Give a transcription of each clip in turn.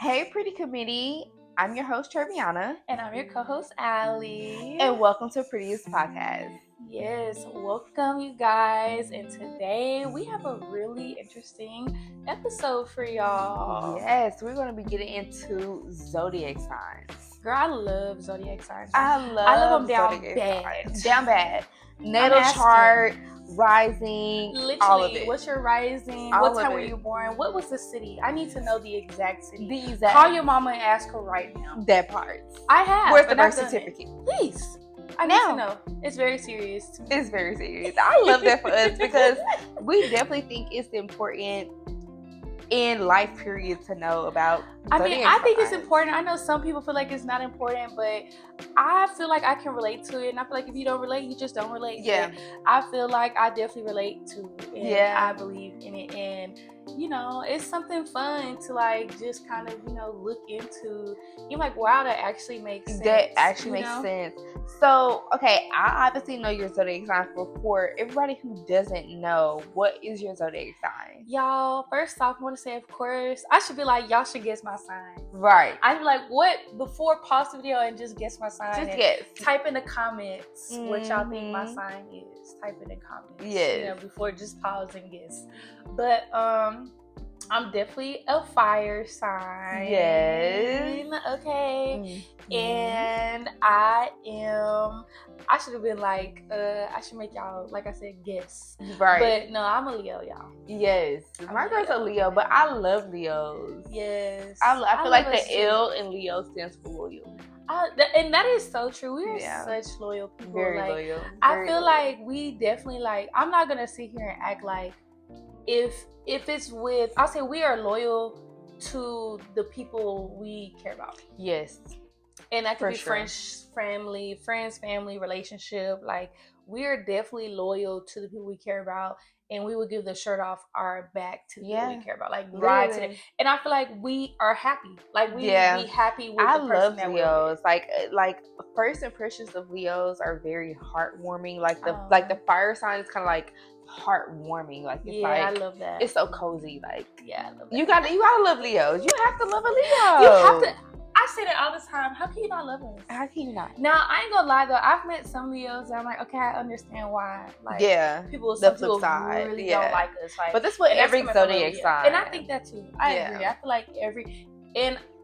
Hey, pretty committee. I'm your host, Treviana. And I'm your co-host, Allie. And welcome to Prettiest podcast. Yes, welcome you guys. And today we have a really interesting episode for y'all. Yes, we're going to be getting into zodiac signs. Girl, I love zodiac signs. I love them down zodiac bad. signs. Down bad. Natal chart, rising, literally, all of it. What's your rising? All what of time were it. you born? What was the city? I need to know the exact city. The exact. Call your mama and ask her right now. That part. I have. Where's the but I've birth done it. certificate? Please. I need to know. It's very serious to me. It's very serious. I love that for us because we definitely think it's important in life period to know about. I think it's important. I know some people feel like it's not important, but I feel like I can relate to it. And I feel like if you don't relate, you just don't relate. Yeah. But I feel like I definitely relate to it. And Yeah. I believe in it. And, you know, it's something fun to like just kind of, you know, look into. You're like, wow, that actually makes sense. That actually makes sense. So, okay, I obviously know your zodiac sign. For everybody who doesn't know, what is your zodiac sign? Y'all, first off, I want to say, of course, I should be like, y'all should guess my sign. Right. I'd be like, what? Before, pause the video and just guess my sign. Just guess. Type in the comments what y'all think my sign is. Type in the comments. Yes. You know, before just pause and guess. But I'm definitely a fire sign. Yes. Okay. And I should have been like, I should make y'all, like I said, guess. Right. But no, I'm a Leo, y'all. Yes. My girl's a Leo, but I love Leos. Yes. I feel like the L in Leo stands for loyal. And that is so true. We are such loyal people. Very like, loyal. I feel like we definitely like. I'm not gonna sit here and act like if it's with. I'll say we are loyal to the people we care about. Yes. And that could be sure. friends, family, relationship. Like we are definitely loyal to the people we care about. And we would give the shirt off our back to the people we care about. Like ride to them. And I feel like we are happy. Like we be happy with the person that we're with. Like first impressions of Leos are very heartwarming. Like the fire sign is kind of like heartwarming. Like it's I love that. It's so cozy. Like I love that. You gotta love Leos. You have to love a Leo. You have to. I say that all the time. How can you not love us? How can you not? Now, I ain't gonna lie though. I've met some Leos that I'm like, okay, I understand why. Like, some people really don't like us. Like, but that's what every zodiac sign. And I think that too. I agree. I feel like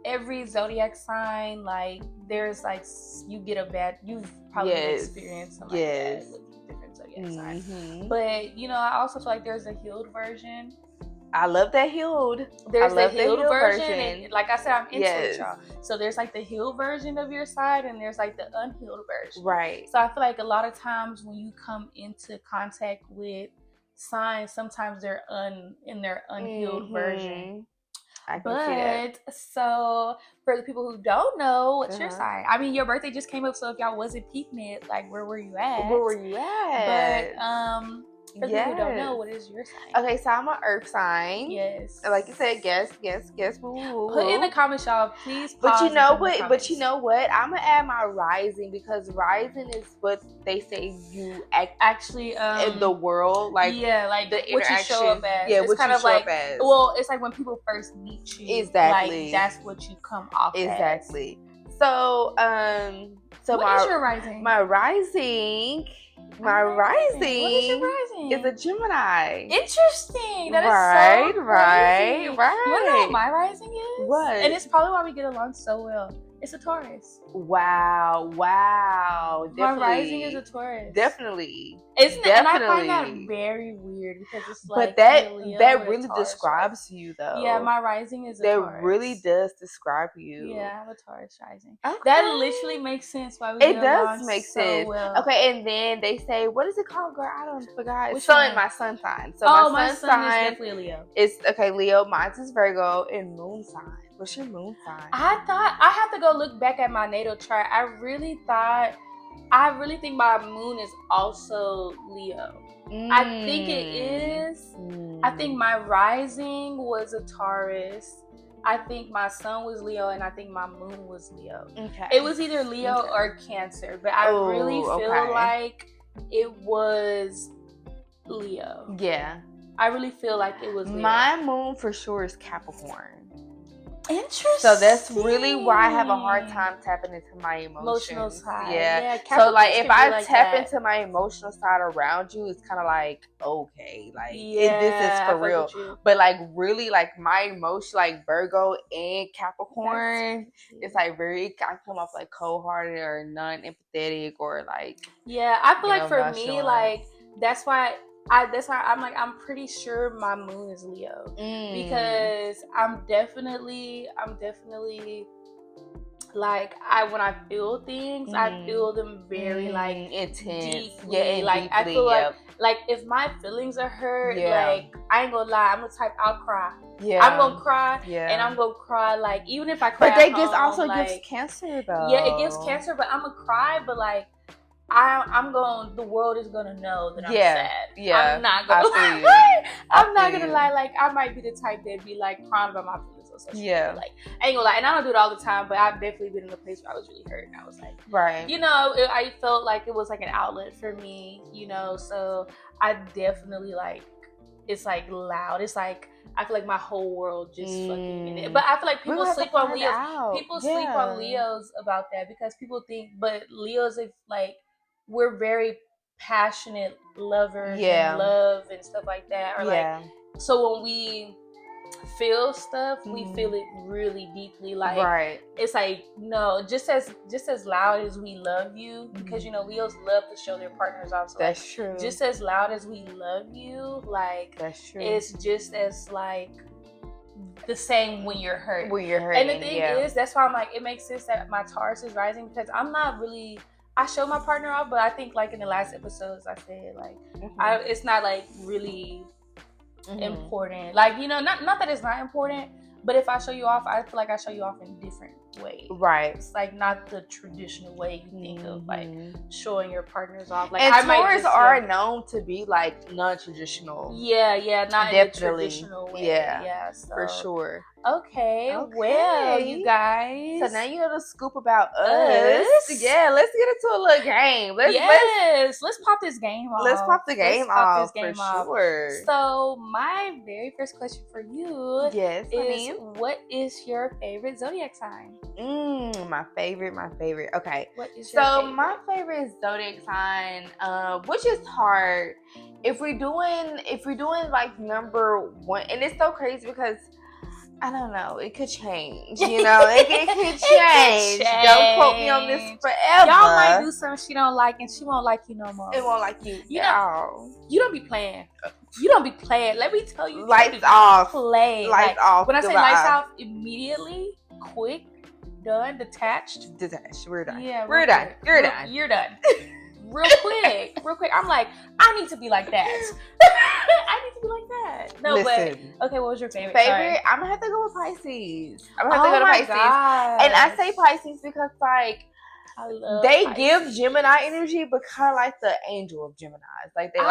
every zodiac sign, like there's like you get a bad. You've probably experienced something like that with different zodiac signs. But you know, I also feel like there's a healed version. I love that healed. There's the healed version. And like I said, I'm into it, y'all. So there's like the healed version of your side and there's like the unhealed version. Right. So I feel like a lot of times when you come into contact with signs, sometimes they're in their unhealed version. I can see that. So for the people who don't know, what's your sign? I mean, your birthday just came up, so if y'all wasn't peeping it, like where were you at? But for people who don't know, what is your sign? Okay, so I'm an earth sign. Yes. Like you said, guess. Put in the comments, y'all. Please. But you know what? I'm gonna add my rising because rising is what they say you actually in the world, like like the what you show up as. Yeah, it's what kind you of show like, up as. Well, it's like when people first meet you. Exactly. Like that's what you come off exactly. As. So what is your rising? My rising. What is your rising? Is a Gemini. Interesting. That is so crazy. Right. You wanna know what my rising is? What? And it's probably why we get along so well. It's a Taurus. Wow. Definitely. My rising is a Taurus. Definitely. Isn't it? And I find that very weird because it's like. But that really describes you, though. Yeah, my rising is a Taurus. That really does describe you. Yeah, I have a Taurus rising. Okay. That literally makes sense why we get along so well. It does make sense. Okay, and then they say, what is it called, girl? I don't forgot. My sun sign. So my sun sign is definitely a Leo. It's okay, Leo. Mine is Virgo and moon sign. What's your moon sign? I have to go look back at my natal chart. I really think my moon is also Leo. I think it is. I think my rising was a Taurus. I think my sun was Leo, and I think my moon was Leo. Okay. It was either Leo or Cancer, but I really feel like it was Leo. Yeah. I really feel like it was Leo. My moon for sure is Capricorn. Interesting. So that's really why I have a hard time tapping into my emotional emotions. side. Yeah. So like if I tap into my emotional side around you, it's kind of like, okay, like this is for real. But like really, like my emotion, like Virgo and Capricorn, it's like very, I come off like cold-hearted or non-empathetic or like. Yeah, I feel like for me, like that's why I'm like, I'm pretty sure my moon is Leo because I'm definitely like, when I feel things, I feel them very like intense, deeply. Like deeply, I feel like if my feelings are hurt, like I ain't gonna lie, I'm the type, I'll cry. I'm gonna cry, and I'm gonna cry like even if I cry. But that also gives Cancer though. Yeah, it gives Cancer, but I'm gonna cry, but like. The world is gonna know that I'm sad. Yeah, I'm not gonna lie. I'm not gonna lie. Like, I might be the type that be like crying about my feelings or something. Yeah. Like, I ain't gonna lie. And I don't do it all the time, but I've definitely been in a place where I was really hurt. And I was like, right. You know, I felt like it was like an outlet for me, you know, so I definitely like, it's like loud. It's like, I feel like my whole world just fucking in it. But I feel like people sleep on Leos. People sleep on Leos about that because people think, but Leos, if like, we're very passionate lovers and love and stuff like that. Or like, so when we feel stuff, we feel it really deeply. Like, it's like, no, just as loud as we love you, because you know Leos love to show their partners off. So that's like, true. Just as loud as we love you, like that's true. It's just as like the same when you're hurt. And the thing is, that's why I'm like, it makes sense that my Taurus is rising, because I'm not really. I show my partner off, but I think like in the last episodes I said like it's not like really important. Like, you know, not that it's not important, but if I show you off, I feel like I show you off in different ways. Right. It's like not the traditional way you think of like showing your partners off. Like, and Taurus are known to be like non-traditional. Yeah, not in the traditional way. Yeah, so. For sure. Okay, well, you guys. So now you know the scoop about us. Yeah, let's get into a little game. Let's pop this game off. Let's pop the game off for sure. So my very first question for you is, what is your favorite zodiac sign? My favorite. Okay. What is your favorite? My favorite zodiac sign, which is hard. If we're doing like number one, and it's so crazy because I don't know. It could change. You know, it could change. Don't quote me on this forever. Y'all might do something she don't like, and she won't like you no more. It won't like you at all. You don't be playing. Let me tell you. Lights off. Lights off. When I say lights off, immediately, quick, done, detached. We're done. Yeah, we're done. You're done. You're done. Real quick. I'm like, I need to be like that. I need to be like that. No, listen, but okay, what was your favorite? Sorry. I'm gonna have to go with Pisces. I'm gonna have to go to Pisces. Gosh. And I say Pisces because like they Pisces. Give Gemini energy, but kind of like the angel of Geminis. Like they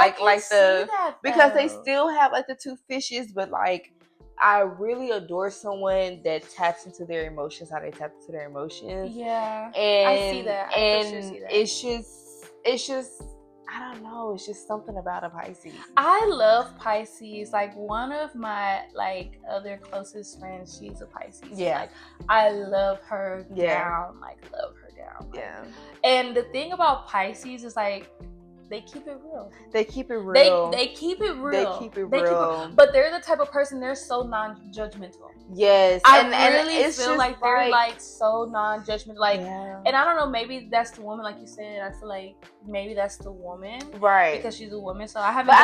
because they still have like the two fishes, but like I really adore someone that taps into their emotions, how they tap into their emotions. Yeah, and I see that. I for sure see that. It's just, I don't know. It's just something about a Pisces. I love Pisces. Like, one of my, like, other closest friends, she's a Pisces. Yeah. Like, I love her down. Like, love her down. Like, yeah. And the thing about Pisces is, like, they keep it real. They keep it real. They keep it real. But they're the type of person, they're so non-judgmental. Yes. I really feel like they're like so non-judgmental. Like, and I don't know, maybe that's the woman, like you said. I feel like maybe that's the woman. Right. Because she's a woman. So I haven't But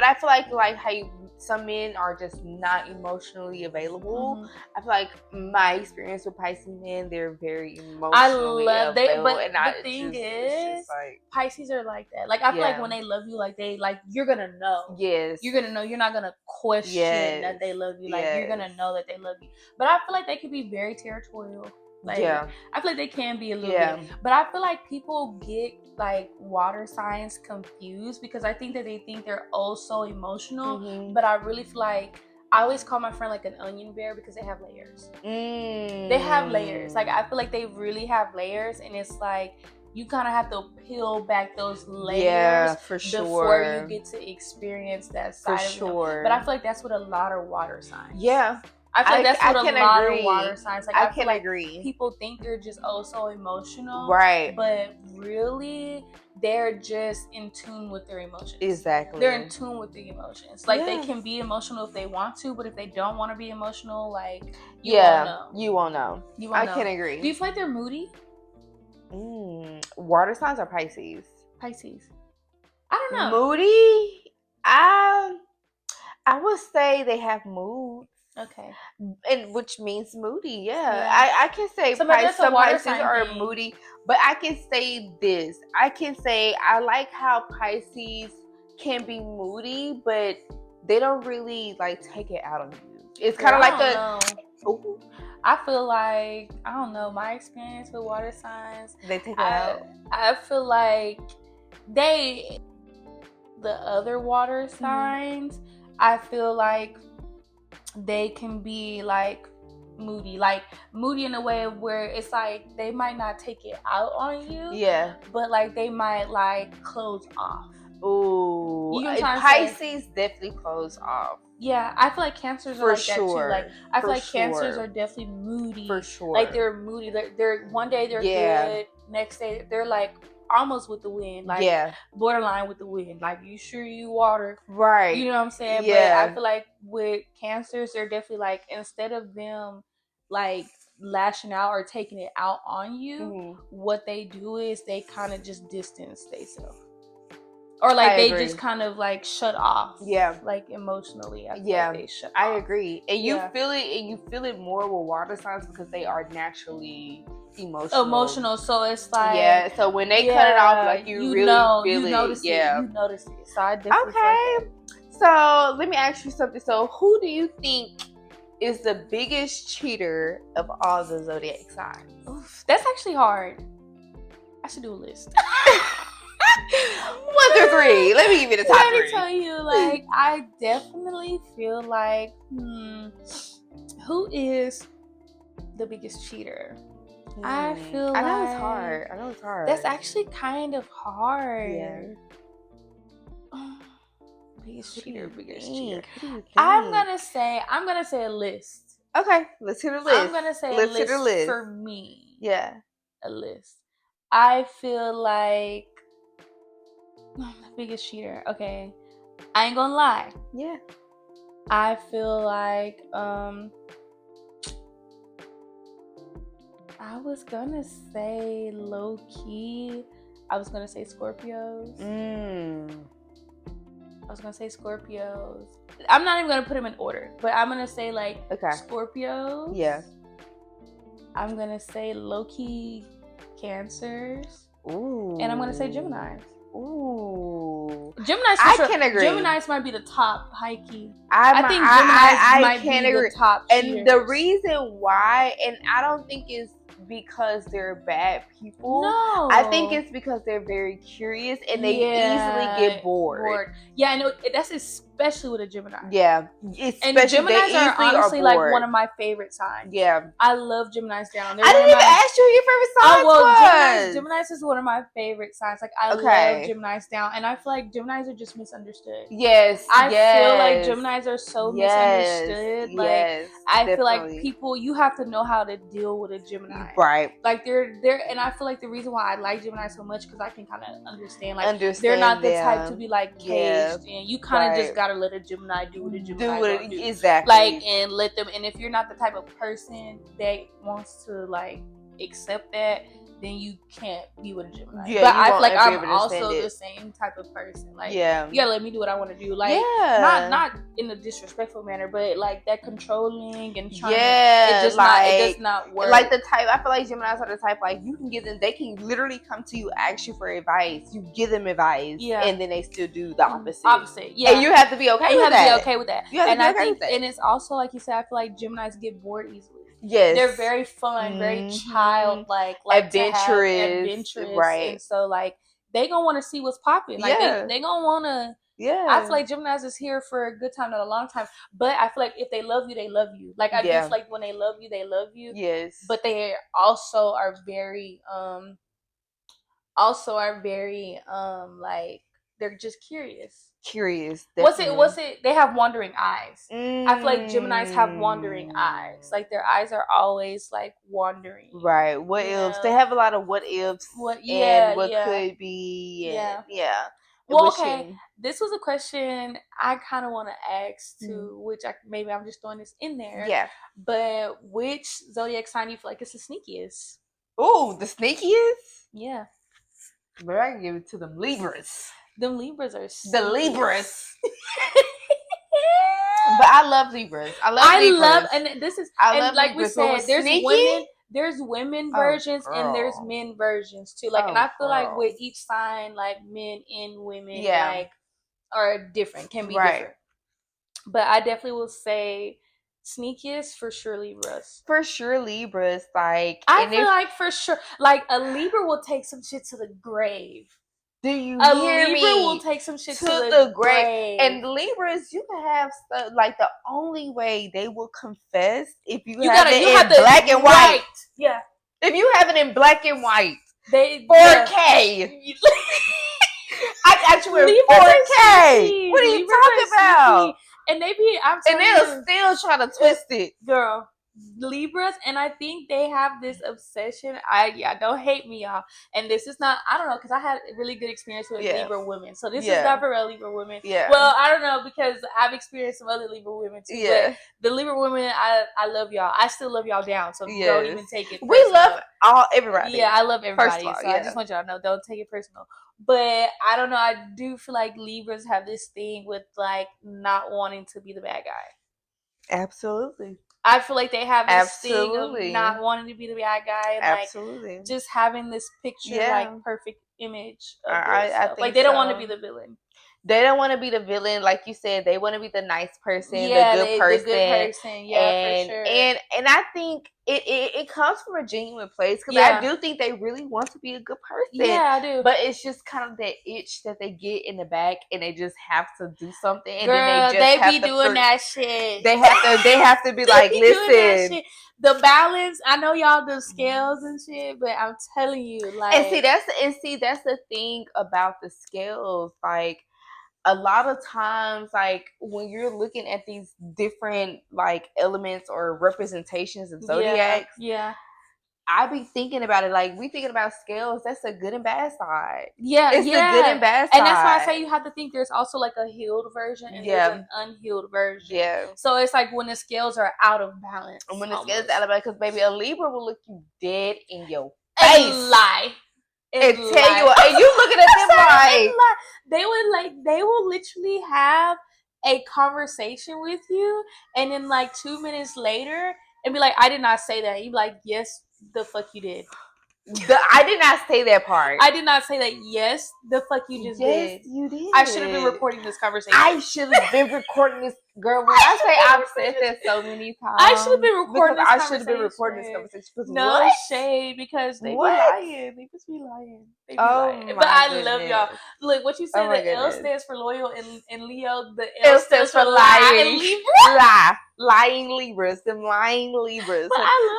I feel like how some men are just not emotionally available. I feel like my experience with Pisces men, they're very emotionally available. But the thing is, like, Pisces are like that. Like, I feel like when they love you, like they like, you're gonna know. Yes. You're gonna know. You're not gonna question that they love you. Like, you're gonna know that they love you. But I feel like they can be very territorial. Like, I feel like they can be a little bit. But I feel like people get like water signs confused because I think that they think they're oh so emotional. But I really feel like I always call my friend like an onion bear because they have layers. They have layers. Like, I feel like they really have layers, and it's like you kind of have to peel back those layers before you get to experience that side of them. But I feel like that's what a lot of water signs. Yeah. I feel like that's what a lot agree. of water signs. Like I feel can like agree. People think they're just so emotional, right? But really, they're just in tune with their emotions. Exactly. They're in tune with the emotions. Like they can be emotional if they want to, but if they don't want to be emotional, like you won't know. You won't know. I can agree. Do you feel like they're moody? Water signs or Pisces? Pisces. I don't know. Moody? I would say they have moods. Okay. And which means moody, yeah. I can say some Pisces are moody, but I can say this. I can say I like how Pisces can be moody, but they don't really like take it out on you. It's kind of like I feel like, I don't know, my experience with water signs, they take it out. I feel like the other water signs, I feel like they can be like moody in a way where it's like they might not take it out on you, but like they might like close off. Ooh, you know Pisces definitely close off. Yeah, I feel like Cancers are like that too. Like I feel like Cancers are definitely moody. For sure. Like they're moody. They're one day they're good, next day they're like almost with the wind, like borderline with the wind. Like you sure you water, right? You know what I'm saying? Yeah. But I feel like with Cancers, they're definitely like, instead of them like lashing out or taking it out on you, what they do is they kind of just distance themselves. Or like they just kind of like shut off. Yeah. Like emotionally. I feel like they shut off. I agree. And you feel it, and you feel it more with water signs because they are naturally emotional. So it's like, so when they cut it off, like you really feel it. Notice it. You notice it. So I definitely feel like that. So let me ask you something. So who do you think is the biggest cheater of all the zodiac signs? Oof, that's actually hard. I should do a list. 1 through 3. Let me give you the top 3. Let me tell you, like, I definitely feel like, who is the biggest cheater? I know it's hard. That's actually kind of hard. Yeah. Biggest cheater. I'm gonna say a list. Okay, let's hear the list. I'm gonna say a list for me. Yeah. A list. I feel like the biggest cheater. Okay. I ain't gonna lie. Yeah. I feel like I was gonna say low key. I was gonna say Scorpios. I was gonna say Scorpios. I'm not even gonna put them in order, but I'm gonna say like Scorpios. Yeah. I'm gonna say low key Cancers. Ooh. And I'm gonna say Geminis. Ooh. Geminis. I can agree. Geminis might be the top high key. I think Geminis might be the top. And the reason why, and I don't think it's because they're bad people. No. I think it's because they're very curious and they easily get bored. Yeah, I know. That's especially with a Gemini. Yeah. And Geminis are honestly like one of my favorite signs. Yeah. I love Geminis down. I didn't even ask you who your favorite sign was. Geminis is one of my favorite signs. Like I love Geminis down. And I feel like Geminis are just misunderstood. Yes. I feel like Geminis are so misunderstood. Like I feel like people, you have to know how to deal with a Gemini. Right. Like they're and I feel like the reason why I like Gemini so much because I can kind of understand. Like they're not the type to be like caged and you kind of just gotta let a Gemini do what a Gemini do. Exactly. Like and let them. And if you're not the type of person that wants to like accept that, then you can't be with a Gemini. Yeah, but I feel like I'm also the same type of person. Like, you gotta let me do what I want to do. Like, not in a disrespectful manner, but like that controlling and trying. It does not work. Like the type, I feel like Geminis are the type like you can give them. They can literally come to you, ask you for advice. You give them advice, and then they still do the opposite. Yeah, and you have to be okay with that. You have to be okay with that. And I think, and it's also like you said, I feel like Geminis get bored easily. Yes, they're very fun, very childlike, like adventurous, right? And so like they gonna want to see what's popping. Like they gonna want to. Yeah, I feel like Geminis is here for a good time, not a long time. But I feel like if they love you, they love you. Like I just like when they love you, they love you. Yes, but they also are very like they're just curious. Definitely. What's it? They have wandering eyes. I feel like Geminis have wandering eyes. Like their eyes are always like wandering. Right. What ifs? They have a lot of what ifs. What could be. And, yeah. Well, okay. This was a question I kind of want to ask too, which maybe I'm just throwing this in there. Yeah. But which zodiac sign you feel like is the sneakiest? Oh, the sneakiest? Yeah. But I can give it to them Libras. Them Libras are sneaky. The Libras. But I love Libras. I love Libras. And this is, and like we said, there's women versions and there's men versions too. Like, and I feel like with each sign, like men and women, like are different, can be different. But I definitely will say sneakiest for sure Libras. For sure Libras. Like, I feel like for sure, like a Libra will take some shit to the grave. Do you hear me? A Libra will take some shit to the grave. And Libras, you can have stuff, like the only way they will confess if you have it in black and white. Yeah. If you have it in black and white. 4K. I got you in 4K. What are you talking about? And they be, and they'll still try to twist it. Girl. Libras, and I think they have this obsession. Don't hate me, y'all. And this is not, I don't know, because I had a really good experience with Libra women. So this is not for real Libra women. Yeah. Well, I don't know, because I've experienced some other Libra women too. Yeah. But the Libra women, I love y'all. I still love y'all down. So don't even take it personal. We love everybody. Yeah, I love everybody. All, so I just want y'all to know, don't take it personal. But I don't know, I do feel like Libras have this thing with like not wanting to be the bad guy. Absolutely. I feel like they have this thing of not wanting to be the bad guy and like just having this picture like perfect image of I think like they don't want to be the villain. They don't want to be the villain, like you said. They want to be the nice person, the good person. For sure. And I think it comes from a genuine place because I do think they really want to be a good person. Yeah, I do. But it's just kind of that itch that they get in the back, and they just have to do something. And Girl, then they be doing that shit. They have to be like, listen. The balance, I know y'all do scales and shit, but I'm telling you, like, and see that's the thing about the scales, like. A lot of times, like, when you're looking at these different, like, elements or representations of zodiacs, I be thinking about it, like, we thinking about scales, that's a good and bad side. Yeah, it's a good and bad side. And that's why I say you have to think there's also, like, a healed version and there's an unhealed version. Yeah. So it's like when the scales are out of balance. And when the scales are out of balance, because, baby, a Libra will look you dead in your face. And lie. And tell you, and you looking at them like they will literally have a conversation with you, and then like 2 minutes later, and be like, "I did not say that." You be like, "Yes, the fuck you did." I did not say that part. I did not say that. Yes, the fuck you just did. Yes, you did. I should have been recording this conversation. I should have been recording this. Girl, when I say I've said that so many times. I should have been recording this conversation. I should have been recording this conversation. No shade, because they be lying. They just be lying. They be lying. But I love y'all. Look, what you said, the L stands for loyal, and Leo, the L stands for lying. Lie. Lying Libras. Them lying Libras.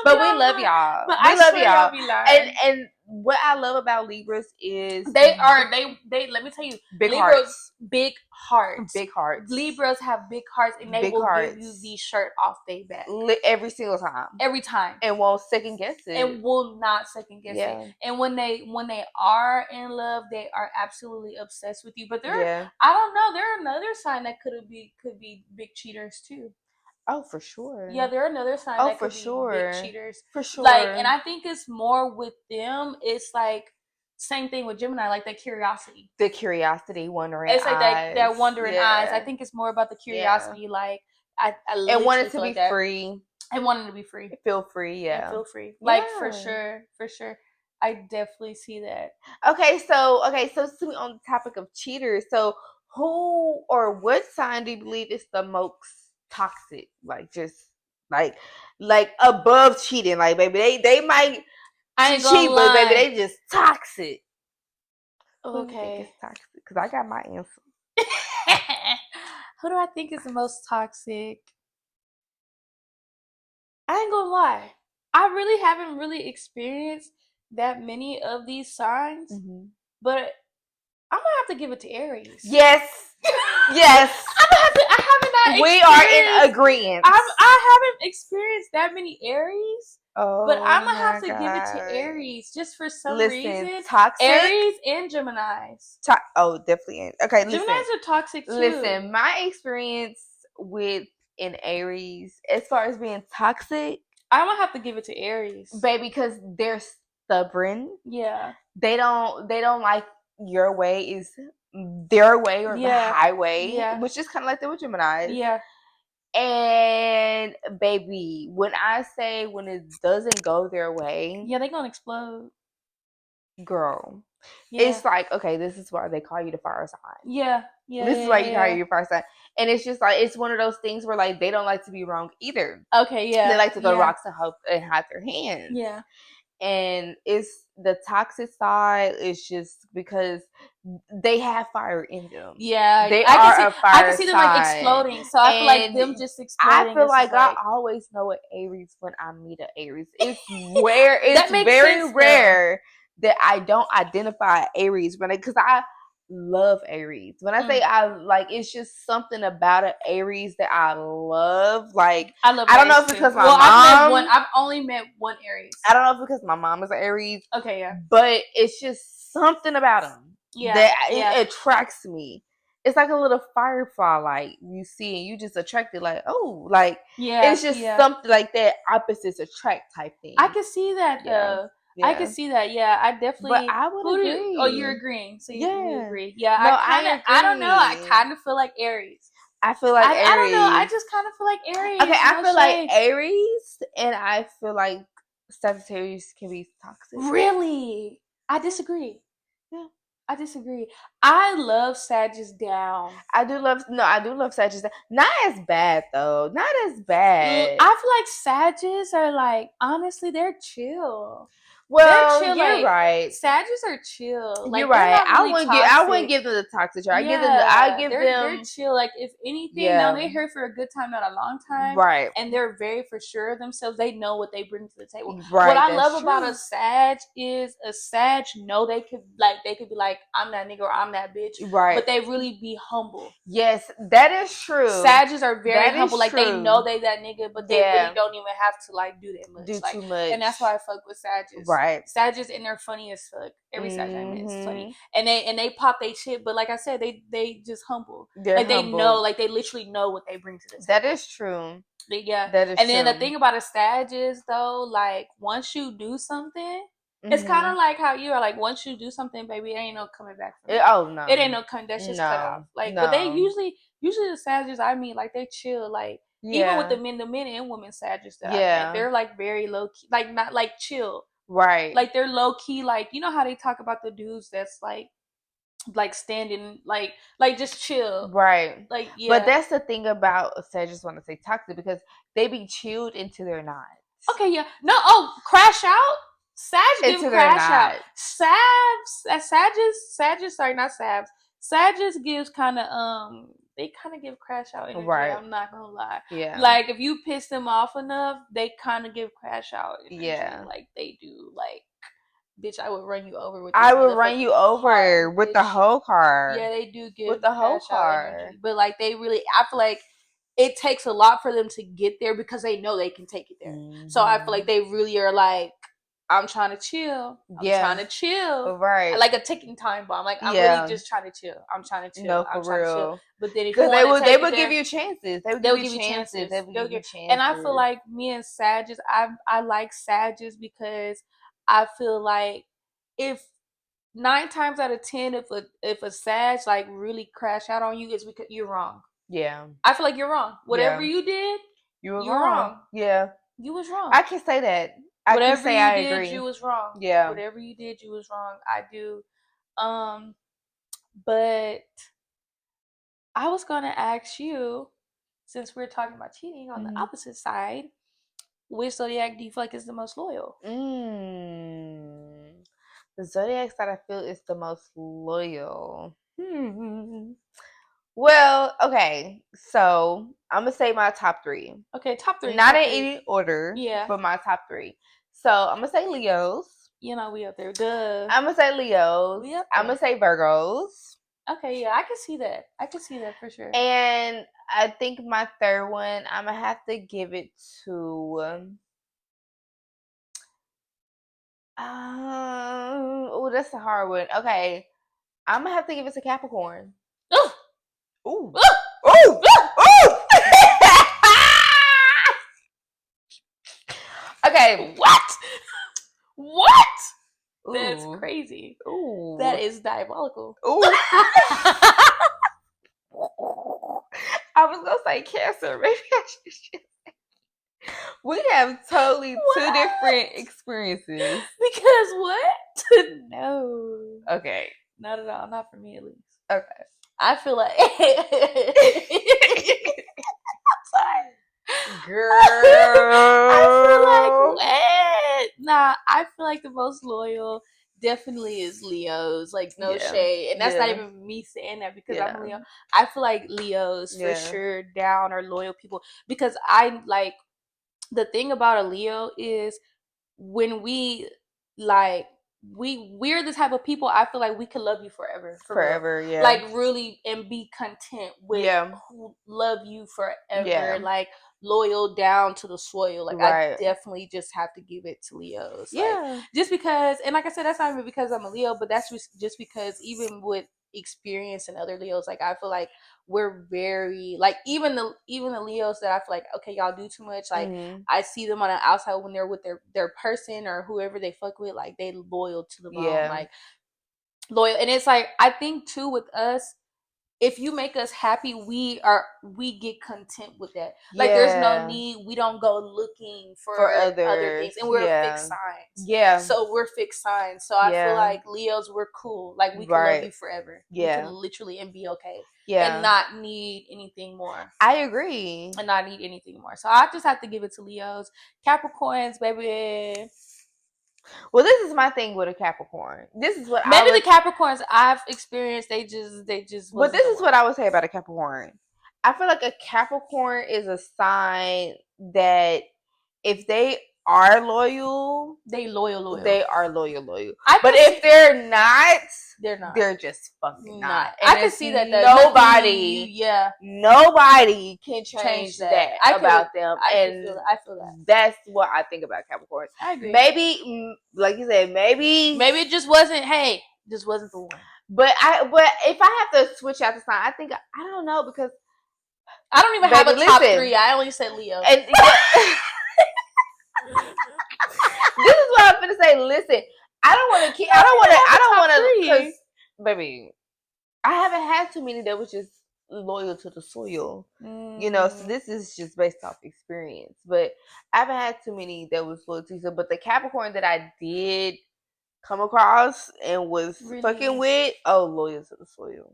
But we love y'all. But I love y'all. Be lying. And what I love about Libras is they let me tell you, big Libras, hearts. Big hearts. Big hearts. Libras have big hearts, and they will give you the shirt off their back every single time. Every time. And won't second guess it. And will not second guess it. And when they are in love, they are absolutely obsessed with you. But I don't know, they're another sign that could be big cheaters too. Oh, for sure. Yeah, they're another sign that could be big cheaters. For sure. Like, and I think it's more with them. It's like same thing with Gemini, like that curiosity. The curiosity, wondering eyes. It's like that wondering eyes. I think it's more about the curiosity. Like, I and wanting to be free. And wanting to be free. Feel free, And feel free. Like, for sure. I definitely see that. Okay, so since we're on the topic of cheaters, so who or what sign do you believe is the most toxic? Like, just like above cheating, like, baby, they might cheat, but baby, they just toxic. Okay, it's toxic, because I got my answer. Who do I think is the most toxic? I ain't gonna lie, I really haven't experienced that many of these signs, but I'm gonna have to give it to Aries. Yes. Yes. I haven't not. We are in agreement. I haven't experienced that many Aries. Oh, but I'm gonna have to give it to Aries just for some reason. Toxic. Aries and Geminis. Definitely. Okay, listen. Geminis are toxic too. Listen, my experience with an Aries, as far as being toxic, I'm gonna have to give it to Aries, baby, because they're stubborn. Yeah. They don't like your way is their way or the highway. Yeah. Which is kind of like that with Gemini. Yeah. And baby, when I say when it doesn't go their way, yeah, they're gonna explode. Girl. Yeah. It's like, okay, this is why they call you the fire sign. Yeah. Yeah. This is why you call you your fire sign. And it's just like, it's one of those things where like they don't like to be wrong either. Okay, yeah. They like to throw rocks and hide their hands. Yeah. And it's the toxic side is just because they have fire in them. Yeah, they are a fire sign. I can see them like exploding. So I feel like them just exploding. I feel like I always know an Aries when I meet an Aries. It's rare. It's very rare that I don't identify Aries because I love Aries. When I say I like, it's just something about an Aries that I love. Like I don't know if it's because my mom. I've only met one Aries. I don't know if it's because my mom is an Aries. Okay, yeah. But it's just something about them that it attracts me. It's like a little firefly, like you see, and you just attracted, like like it's just something like that opposites attract type thing. I can see that though. Yeah. I can see that. Yeah, I definitely. But I would agree. You're agreeing. So you agree. Yeah, no, I don't know. I kind of feel like Aries. I feel like Aries. I don't know. I just kind of feel like Aries. Okay, I feel like Aries, and I feel like Sagittarius can be toxic. Really? I disagree. Yeah. I disagree. I love Sagittarius down. I do love Sagittarius down. Not as bad though. Not as bad. I feel like Sagittarius are like, honestly, they're chill. Well, chill, you're right. Sagittarius are chill. Like, you're right. Really I wouldn't give them the toxic trait. They're chill. Like if anything, now they're here for a good time, not a long time. Right. And they're very for sure of themselves. They know what they bring to the table. Right. What I love about a Sag is a Sag know they could be like, I'm that nigga or I'm that bitch. Right. But they really be humble. Yes, that is true. Sagittarius are very humble. Like they know they that nigga, but they really don't even have to like do that much. Too much. And that's why I fuck with Sagittarius. Right. Sagittarius and they're funny as fuck. Every Sagittarius is funny. And they pop they shit, but like I said, they just humble. They're like humble. They know, like they literally know what they bring to the table. That is true. Yeah. That is true. And then the thing about a Sag is though, like once you do something, it's kind of like how you are like once you do something, baby, it ain't no coming back from it. Oh no. It ain't no coming, that's just cut off. Like but they usually the Sagittarius I mean, like they chill, like even with the men and women Sagittarius that I met, they're like very low key, like not like chill. Right. Like they're low key, like you know how they talk about the dudes that's like standing like just chill. Right. Like But that's the thing about I just want to say toxic because they be chilled into their knots. Okay, yeah. No, crash out? Sag give crash out. Sagittarius gives kind of they kind of give crash out energy. Right. I'm not gonna lie. Yeah. Like if you piss them off enough, they kind of give crash out energy. Yeah. Like they do. Like, bitch, I would run you over with. I would run you over with the whole car. Yeah, they do give with the whole car. But like they really, I feel like it takes a lot for them to get there because they know they can take it there. Mm-hmm. So I feel like they really are like, I'm trying to chill. I'm trying to chill. Right. Like a ticking time bomb. Like, I'm really just trying to chill. I'm trying to chill. No, for real. To chill. But then if you they would give you chances. They would give you chances. They would give you chances. And I feel like me and Sagittarius, I like Sagittarius because I feel like if 9 times out of 10, if a Sag like really crash out on you, it's because you're wrong. Yeah. I feel like you're wrong. Whatever you did, you're wrong. Yeah. You was wrong. I can say that. Whatever you did, you was wrong. Yeah. Whatever you did, you was wrong. I do. But I was gonna ask you, since we're talking about cheating on the opposite side, which zodiac do you feel like is the most loyal? The zodiacs that I feel is the most loyal. Well, okay. So I'm gonna say my top 3. Okay, top 3. Not in any order. Yeah. But my top 3. So I'm gonna say Leos. You know, we up there. Duh. I'm gonna say Leos. I'm gonna say Virgos. Okay, yeah, I can see that. I can see that for sure. And I think my third one, I'm gonna have to give it to. Oh, that's a hard one. Okay, I'm gonna have to give it to Capricorn. Ooh, ooh, ooh, ooh. Okay, what? Ooh. That's crazy. Ooh, that is diabolical. Ooh. I was gonna say Cancer. Maybe I should. We have totally two different experiences. Because what? No. Okay. Not at all. Not for me, at least. Okay. I feel like. I'm sorry. Girl. I feel like what? Nah, I feel like the most loyal definitely is Leos. Like, no shade. And that's not even me saying that because I'm a Leo. I feel like Leos for sure down are loyal people. Because I like, the thing about a Leo is when we like we're the type of people I feel like we could love you forever. Forever, real. Like really and be content with who love you forever. Yeah. Like loyal down to the soil. Like I definitely just have to give it to Leos. Yeah. Like, just because, and like I said, that's not even because I'm a Leo, but that's just because even with experience and other Leos, like I feel like we're very like even the Leos that I feel like, okay, y'all do too much. Like I see them on the outside when they're with their person or whoever they fuck with, like they loyal to the bone, like loyal. And it's like I think too with us, if you make us happy, we get content with that. Like there's no need. We don't go looking for other things, and we're fixed signs. Yeah. So we're fixed signs. So I feel like Leos, we're cool. Like we can love you forever. Yeah. We can literally and be okay. Yeah. And not need anything more. I agree. And not need anything more. So I just have to give it to Leos. Capricorns, baby. Well, this is my thing with a Capricorn. This is what maybe the Capricorns I've experienced. They just. But this is what I would say about a Capricorn. I feel like a Capricorn is a sign that if they are loyal, they loyal. They are loyal. But if they're not, they're just fucking not. And I can see that though. Nobody can change that about them. I feel that. That's what I think about Capricorn. I agree. Maybe, like you said, maybe it just wasn't. Hey, just wasn't the one. But if I have to switch out the sign, I think I don't know because I don't even have a top 3. I only said Leo. And this is what I'm gonna say. Listen, I don't want to. Because, baby, I haven't had too many that was just loyal to the soil. You know, so this is just based off experience. But I haven't had too many that was loyal to. But the Capricorn that I did come across and was fucking with, loyal to the soil.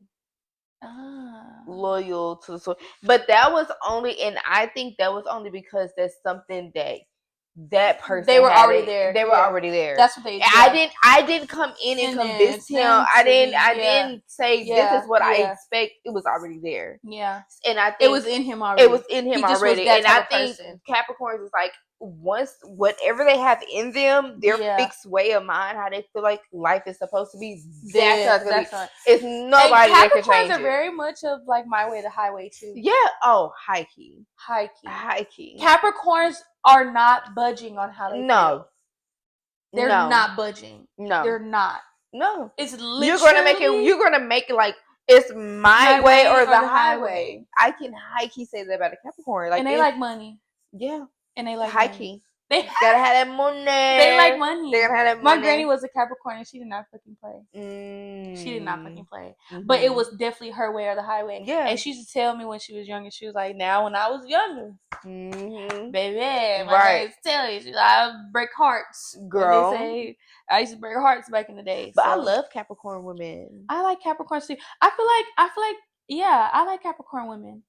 Loyal to the soil. But that was only, and I think that was only because that's something that person they were already there. They were already there. That's what they did. I didn't come in and convince him. I didn't say this is what I expect. It was already there. Yeah. And I think it was in him already. It was in him already. And I think Capricorns is like, once whatever they have in them, their fixed way of mind, how they feel like life is supposed to be, that's how it's gonna be. It's nobody that can change it. Capricorns are very much of like my way, the highway too. Yeah. Oh, high key. Capricorns are not budging on how they feel. They're not budging. No, they're not. No, it's literally you're gonna make it like it's my way or the highway. I can high key say that about a Capricorn. Like, and they like money. Yeah. And they like high key. They gotta have that money. They like money. They gotta have that money. My granny was a Capricorn and she did not fucking play. She did not fucking play. But it was definitely her way or the highway. Yeah. And she used to tell me when she was younger, she was like, now when I was younger, baby, my granny's telling you, she's like, I break hearts. Girl. They say I used to break hearts back in the day. But I love Capricorn women. I like Capricorn too. I feel like yeah, I like Capricorn women.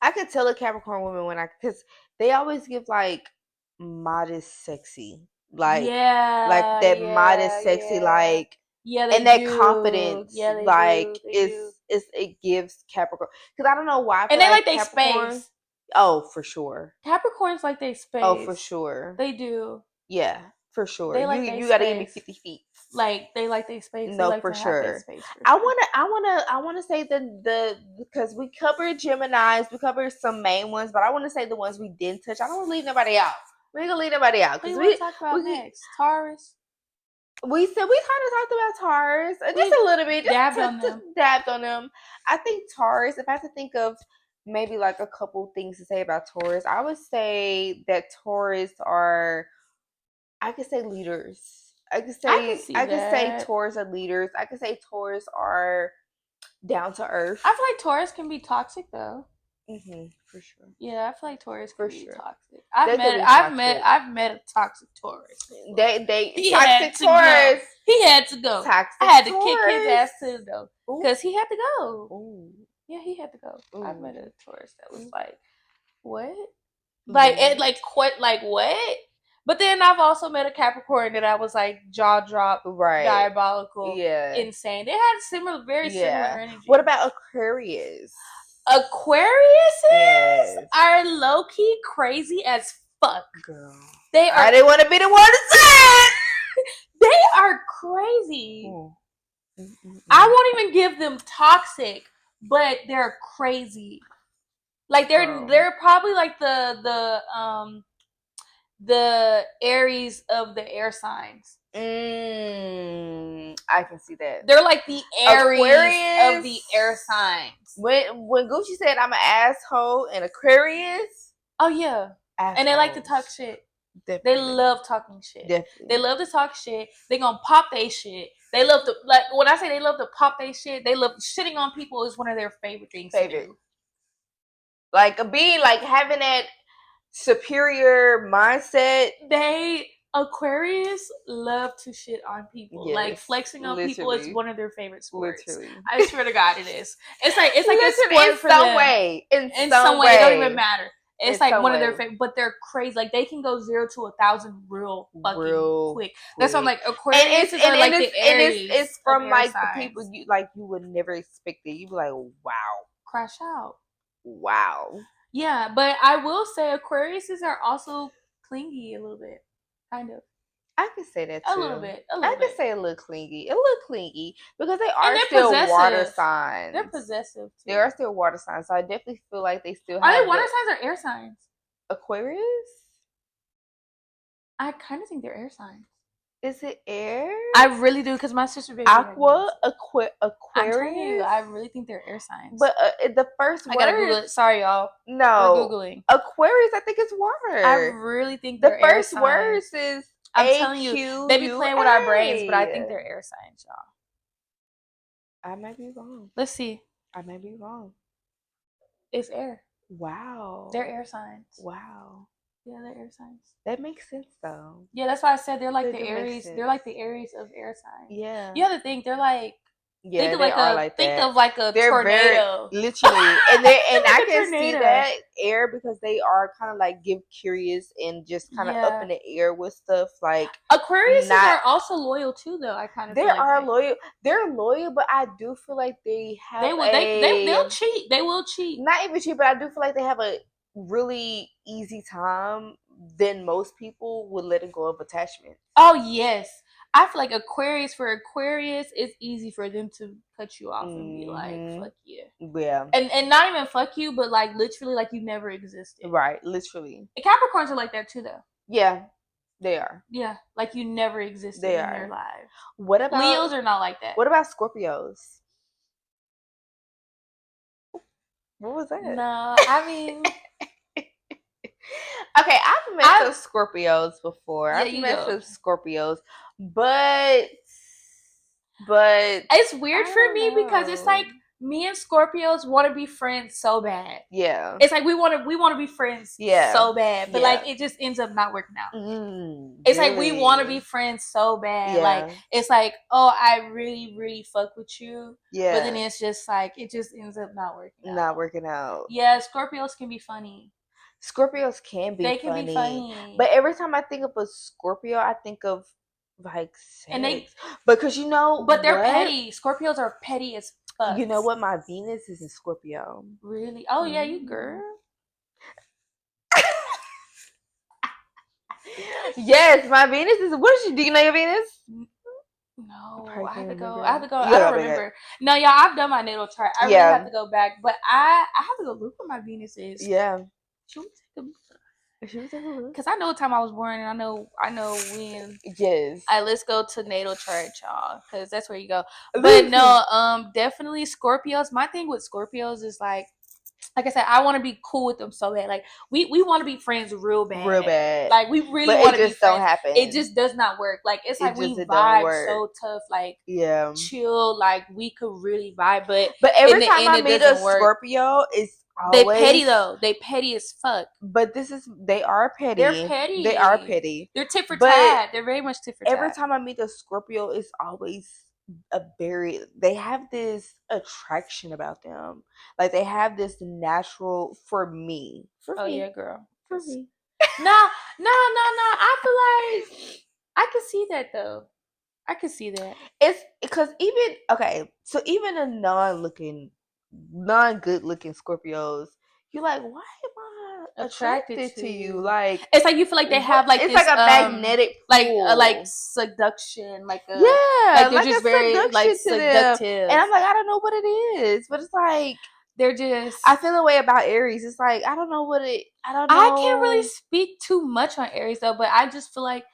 I could tell a Capricorn woman because they always give like modest sexy, like like that modest sexy, like and that confidence, like it gives Capricorn, because I don't know why, and they like they space. Oh, for sure. Capricorns like they space. Oh, for sure. They do. Yeah, For sure. They like you gotta give me 50 feet. Like they like their space. No, they like for to sure. Have their space for I sure. wanna say the because we covered Geminis, we covered some main ones, but I wanna say the ones we didn't touch. I don't wanna leave nobody out. We ain't gonna leave nobody out. Who you want to talk about next? Taurus. We said we kind of talked about Taurus just a little bit, just dabbed on them. I think Taurus. If I had to think of maybe like a couple things to say about Taurus, I would say that Taurus are, I could say leaders. I could say Taurus are leaders. I could say Taurus are down to earth. I feel like Taurus can be toxic though. For sure. Yeah, I feel like Taurus can be toxic. I've met a toxic Taurus. Toxic Taurus. He had to go. Toxic I had to Taurus. kick his ass to though, because he had to go. Ooh. Yeah, he had to go. I met a Taurus that was like, what? Like what? But then I've also met a Capricorn that I was like jaw drop, diabolical, insane. They had very similar energy. What about Aquarius? Aquariuses are low key crazy as fuck. Girl, they are. I didn't want to be the one to say it. They are crazy. I won't even give them toxic, but they're crazy. Like they're probably like the Aries of the air signs. I can see that. They're like the Aries of the air signs. When Gucci said I'm an asshole and Aquarius. Oh yeah. Assholes. And they like to talk shit. Definitely. They love talking shit. Definitely. They love to talk shit. They gonna pop they shit. They love to, like, when I say they love to pop they shit, they love shitting on people is one of their favorite things to do. Like being like having that superior mindset. Aquarius love to shit on people. Yes, like flexing on people is one of their favorite sports. Literally. I swear to God, it is. It's like a sport for them. In some way. It don't even matter. It's like one of their favorite, but they're crazy. Like they can go 0 to 1,000 real quick. That's why I'm like Aquarius are like the Aries. It's from like the people you would never expect it. You'd be like, wow, crash out. Wow. Yeah, but I will say Aquariuses are also clingy a little bit. Kind of. I can say that too. A little bit. I can say a little clingy. Because they are still water signs. They're possessive too. They are still water signs. So I definitely feel like they still have. Are they water signs or air signs? Aquarius? I kind of think they're air signs. Is it air? I really do, because my sister baby Aquarius. I really think they're air signs. But the first word. I gotta Google it. Sorry, y'all. No. We're Googling. Aquarius, I think it's water. I really think they're air signs. The first words is I'm telling you, they be playing with our brains, but I think they're air signs, y'all. I might be wrong. Let's see. I might be wrong. It's air. Wow. They're air signs. Wow. Yeah, they're air signs. That makes sense though. Yeah, that's why I said they're like the Aries. They're like the Aries of air signs. Yeah. You have to think they're like. Yeah, think of they are like think of like a tornado. Literally, and I can see that air because they are kind of like curious and just kind of up in the air with stuff. Like Aquariuses are also loyal too, though. I kind of they are loyal. They're loyal, but I do feel like they have. They'll cheat. They will cheat. Not even cheat, but I do feel like they have a really easy time than most people would letting go of attachment. Oh yes. I feel like Aquarius, it's easy for them to cut you off and be like, fuck you. Yeah. And not even fuck you, but like literally like you never existed. Right, literally. And Capricorns are like that too, though. Yeah, they are. Yeah, like you never existed in their lives. What about Leos are not like that. What about Scorpios? What was that? No, I mean... Okay, I've met some Scorpios before. Yeah, I've met some Scorpios, but it's weird for me because it's like me and Scorpios want to be friends so bad. Yeah, it's like we want to be friends so bad, but like it just ends up not working out. It's really? Like we want to be friends so bad. Like it's like, oh, I really really fuck with you. Yeah, but then it's just like it just ends up not working out. Yeah, Scorpios can be funny. Scorpios can be funny. But every time I think of a Scorpio, I think of like sex. Because but they're petty. Scorpios are petty as fuck. You know what? My Venus is in Scorpio. Really? Oh yeah, you girl. Yes, my Venus is. What is she? Do you know your Venus? No, I I have to go. remember. I have to go. I don't remember. No, y'all, I've done my natal chart. I really have to go back, but I have to go look where my Venus is. Yeah. Should we take a because I know what time I was born, and I know when. Yes. Let's go to natal chart, y'all, because that's where you go. But no, definitely Scorpios. My thing with Scorpios is like I said, I want to be cool with them so bad. Like we want to be friends real bad. Like we really want to be friends. Don't happen. It just does not work. Like it's like we vibe so tough. Like chill. Like we could really vibe, but every time I meet a Scorpio, it's always, they petty though. They petty as fuck. But they are petty. They're petty. They are petty. They're tit for tat. They're very much tit for tat. Every time I meet a Scorpio, it's always they have this attraction about them. Like they have this natural for me. Yeah, girl. For me. No. I feel like I can see that though. I can see that. It's because even a non-good looking Scorpios, you're like, why am I attracted to you? Like it's like you feel like they have like it's this, like a magnetic pull. like seduction, like they're like just very like seductive. And I'm like, I don't know what it is, but it's like they're just. I feel a way about Aries. It's like I don't know. I can't really speak too much on Aries though, but I just feel like.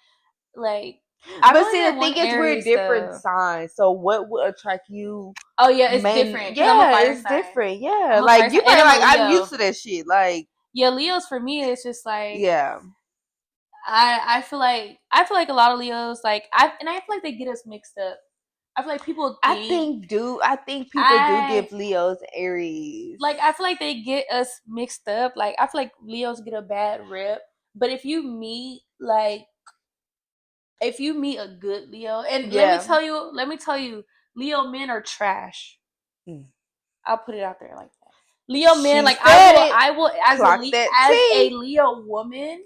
But see, the thing is, we're different signs. So what would attract you? Oh yeah, it's different. Yeah, it's different. Yeah, like you probably like I'm used to that shit. Like Leos for me, it's just like I feel like a lot of Leos I feel like they get us mixed up. I feel like people. I think people do give Leos Aries. Like I feel like they get us mixed up. Like I feel like Leos get a bad rep, but if you meet a good Leo, and let me tell you, Leo men are trash. I'll put it out there like that. Leo men, like I will as a Leo woman,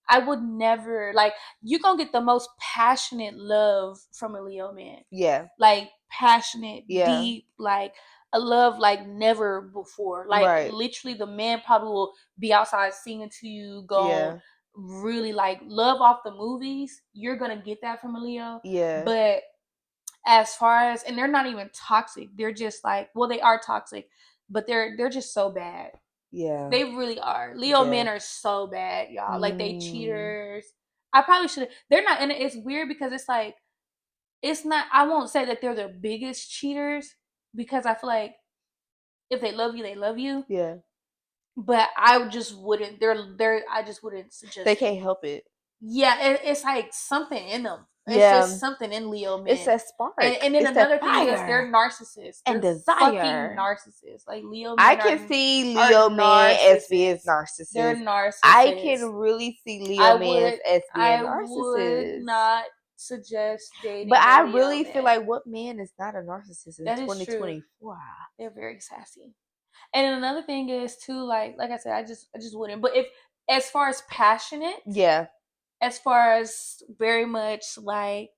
I would never you're gonna get the most passionate love from a Leo man. Yeah. Like passionate, deep, like a love like never before. Like literally the man probably will be outside singing to you, really like love off the movies. You're gonna get that from a Leo. Yeah. But as far as, and they're not even toxic, they're just like, well, they are toxic, but they're just so bad. Yeah. They really are. Leo men are so bad, y'all. Like they cheaters. I probably should. They're not, and it's weird because it's like, it's not. I won't say that they're the biggest cheaters because I feel like if they love you, they love you. Yeah. But I just wouldn't. I just wouldn't suggest. They can't help it. Yeah, it's like something in them. It's just something in Leo men. It's a spark. And then another thing is they're narcissists. They're desire. Fucking narcissists. Like Leo men. I can see Leo men as being narcissists. They're narcissists. I can really see Leo men as being narcissists. I would not suggest dating. But I really feel like what man is not a narcissist in 2024? They're very sassy. And then another thing is too, like I said, I just wouldn't. But if as far as passionate, as far as very much like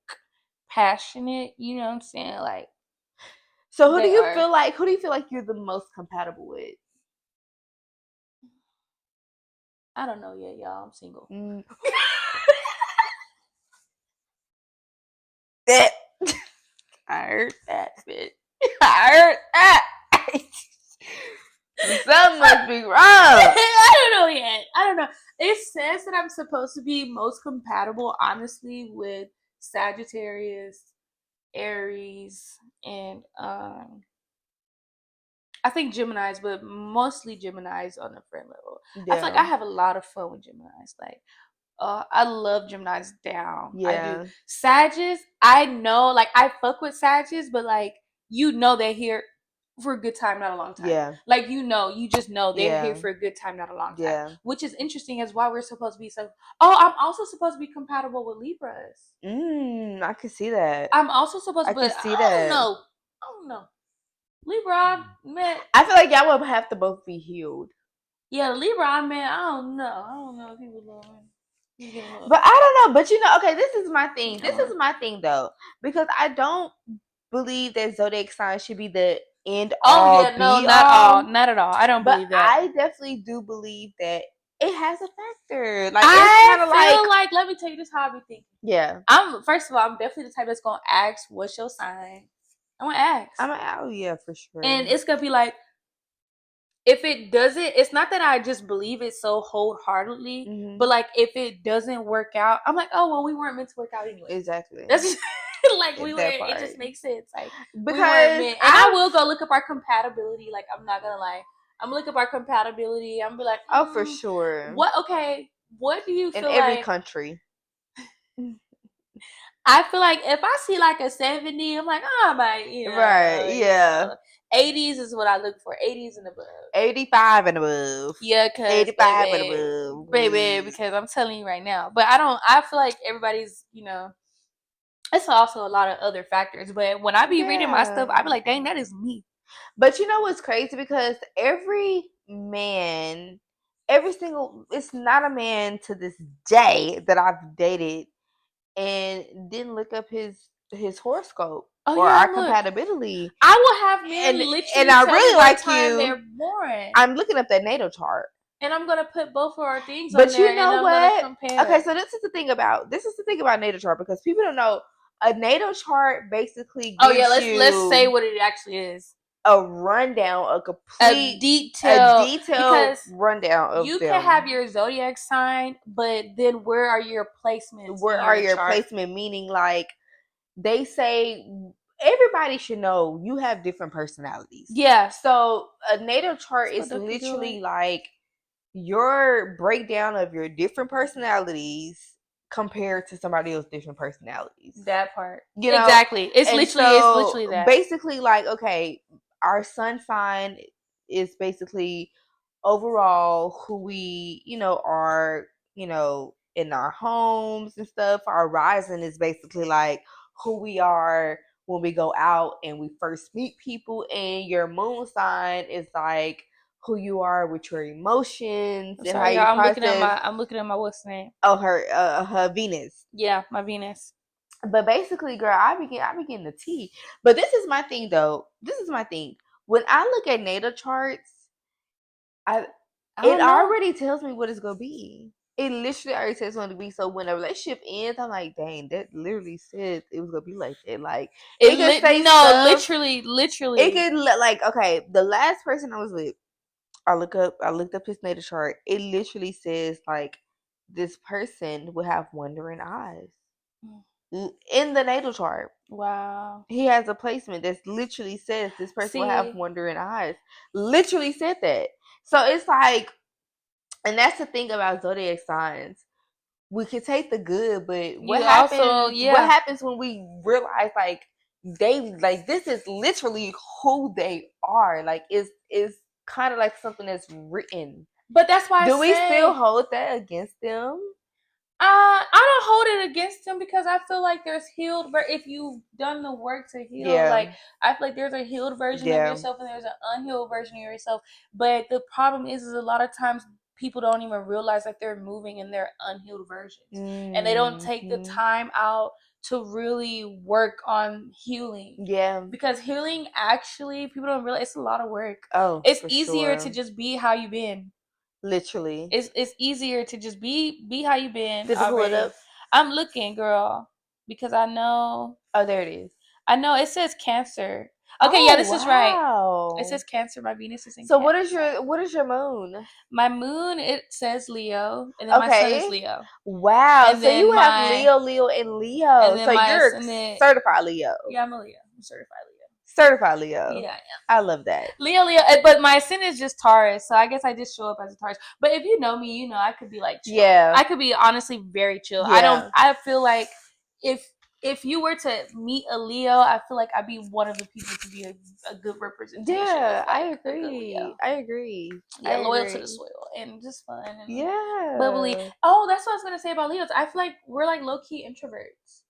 passionate, you know what I'm saying? Like, so who do you feel like you're the most compatible with? I don't know yet, y'all. I'm single. I heard that, bitch. I heard that. Something must be wrong. I don't know yet. I don't know. It says that I'm supposed to be most compatible, honestly, with Sagittarius, Aries, and I think Geminis, but mostly Geminis on the friend level. Yeah. I feel like I have a lot of fun with Geminis. Like, I love Geminis down. Yeah. I do. Sagittarius, I know, like, I fuck with Sagittarius, but like, you know, they're here for a good time, not a long time. Yeah. Like, you just know they're here for a good time, not a long time. Yeah. Which is interesting as why we're supposed to be so. Oh, I'm also supposed to be compatible with Libras. I can see that. I'm also supposed to. I can see that. I don't know. Libra, man. I feel like y'all would have to both be healed. Yeah, Libra, man. I don't know if he would love me. But I don't know. But okay, this is my thing. This is my thing though, because I don't believe that zodiac signs should be the end all. Oh yeah, no, not at all. I don't believe that. I definitely do believe that it has a factor. Like it's kind of like let me tell you this how I be thinking. Yeah. First of all, I'm definitely the type that's gonna ask what's your sign. I'm gonna ask. Oh yeah, for sure. And it's gonna be like, if it doesn't, it's not that I just believe it so wholeheartedly, but like if it doesn't work out, I'm like, oh well, we weren't meant to work out anyway. Exactly. That's like we were. It just makes sense. Like because we weren't meant. And I will go look up our compatibility. Like I'm not gonna lie. I'm gonna look up our compatibility. I'm gonna be like, oh, for sure. What? Okay. What do you feel in every country? I feel like if I see like a 70, I'm like, oh my, right, yeah. 80s is what I look for. 80s and above. 85 and above. Yeah, cause 85 and above, baby. Because I'm telling you right now. But I feel like everybody's, it's also a lot of other factors. But when I be reading my stuff, I be like, dang, that is me. But you know what's crazy? Because every man, it's not a man to this day that I've dated and didn't look up his horoscope or our compatibility. I will have men literally and I really like you. They're born. I'm looking up that natal chart. And I'm gonna put both of our things but on there. But you know and what? Okay, so this is the thing about natal chart, because people don't know a natal chart basically gives let's say what it actually is. A rundown, a detailed rundown of you can have your zodiac sign, but then where are your placements? Where are your placement? Meaning, like they say, everybody should know you have different personalities. Yeah. So a natal chart is literally like your breakdown of your different personalities compared to somebody else's different personalities. That part. Exactly. It's literally that. Basically, like, okay, our sun sign is basically overall who we, are, in our homes and stuff. Our rising is basically like who we are when we go out and we first meet people. And your moon sign is like who you are with your emotions and how you process. I'm looking at my what's name? Oh, her Venus. Yeah, my Venus. But basically, girl, I be getting the tea. But this is my thing, though. This is my thing. When I look at natal charts, it already tells me what it's gonna be. It literally already tells me what it's gonna be. So when a relationship ends, I'm like, dang, that literally said it was gonna be like that. Like it could say literally. It could like, okay, the last person I was with, I looked up his natal chart. It literally says like this person will have wandering eyes. In the natal chart. Wow. He has a placement that literally says this person will have wandering eyes. Literally said that. So it's like, and that's the thing about zodiac signs. We can take the good, but what happens when we realize like this is literally who they are. Like it's kind of like something that's written. But that's why we still hold that against them? I don't hold it against them because I feel like there's healed. But if you've done the work to heal, like I feel like there's a healed version of yourself and there's an unhealed version of yourself. But the problem is a lot of times people don't even realize that they're moving in their unhealed versions, and they don't take the time out to really work on healing. Yeah, because healing actually, people don't realize it's a lot of work. Oh, it's easier to just be how you've been. Literally, it's easier to just be how you been. Did you pull it up? I'm looking, girl, because I know. Oh, there it is. I know it says Cancer. Okay, this is right. It says Cancer. My Venus is in. So Cancer. what is your moon? My moon, it says Leo, and then my sun is Leo. Wow. And so you have Leo, and Leo. And so you're certified Leo. Yeah, I'm a Leo. I'm certified Leo. Certified Leo. Yeah, yeah. I love that. Leo. But my sin is just Taurus, so I guess I just show up as a Taurus. But if you know me, I could be like chill. Yeah. I could be honestly very chill. Yeah. I feel like if you were to meet a Leo, I feel like I'd be one of the people to be a good representation. Yeah, I agree. I agree. Yeah, loyal to the soil and just fun. And bubbly. Oh, that's what I was gonna say about Leos. I feel like we're like low key introverts.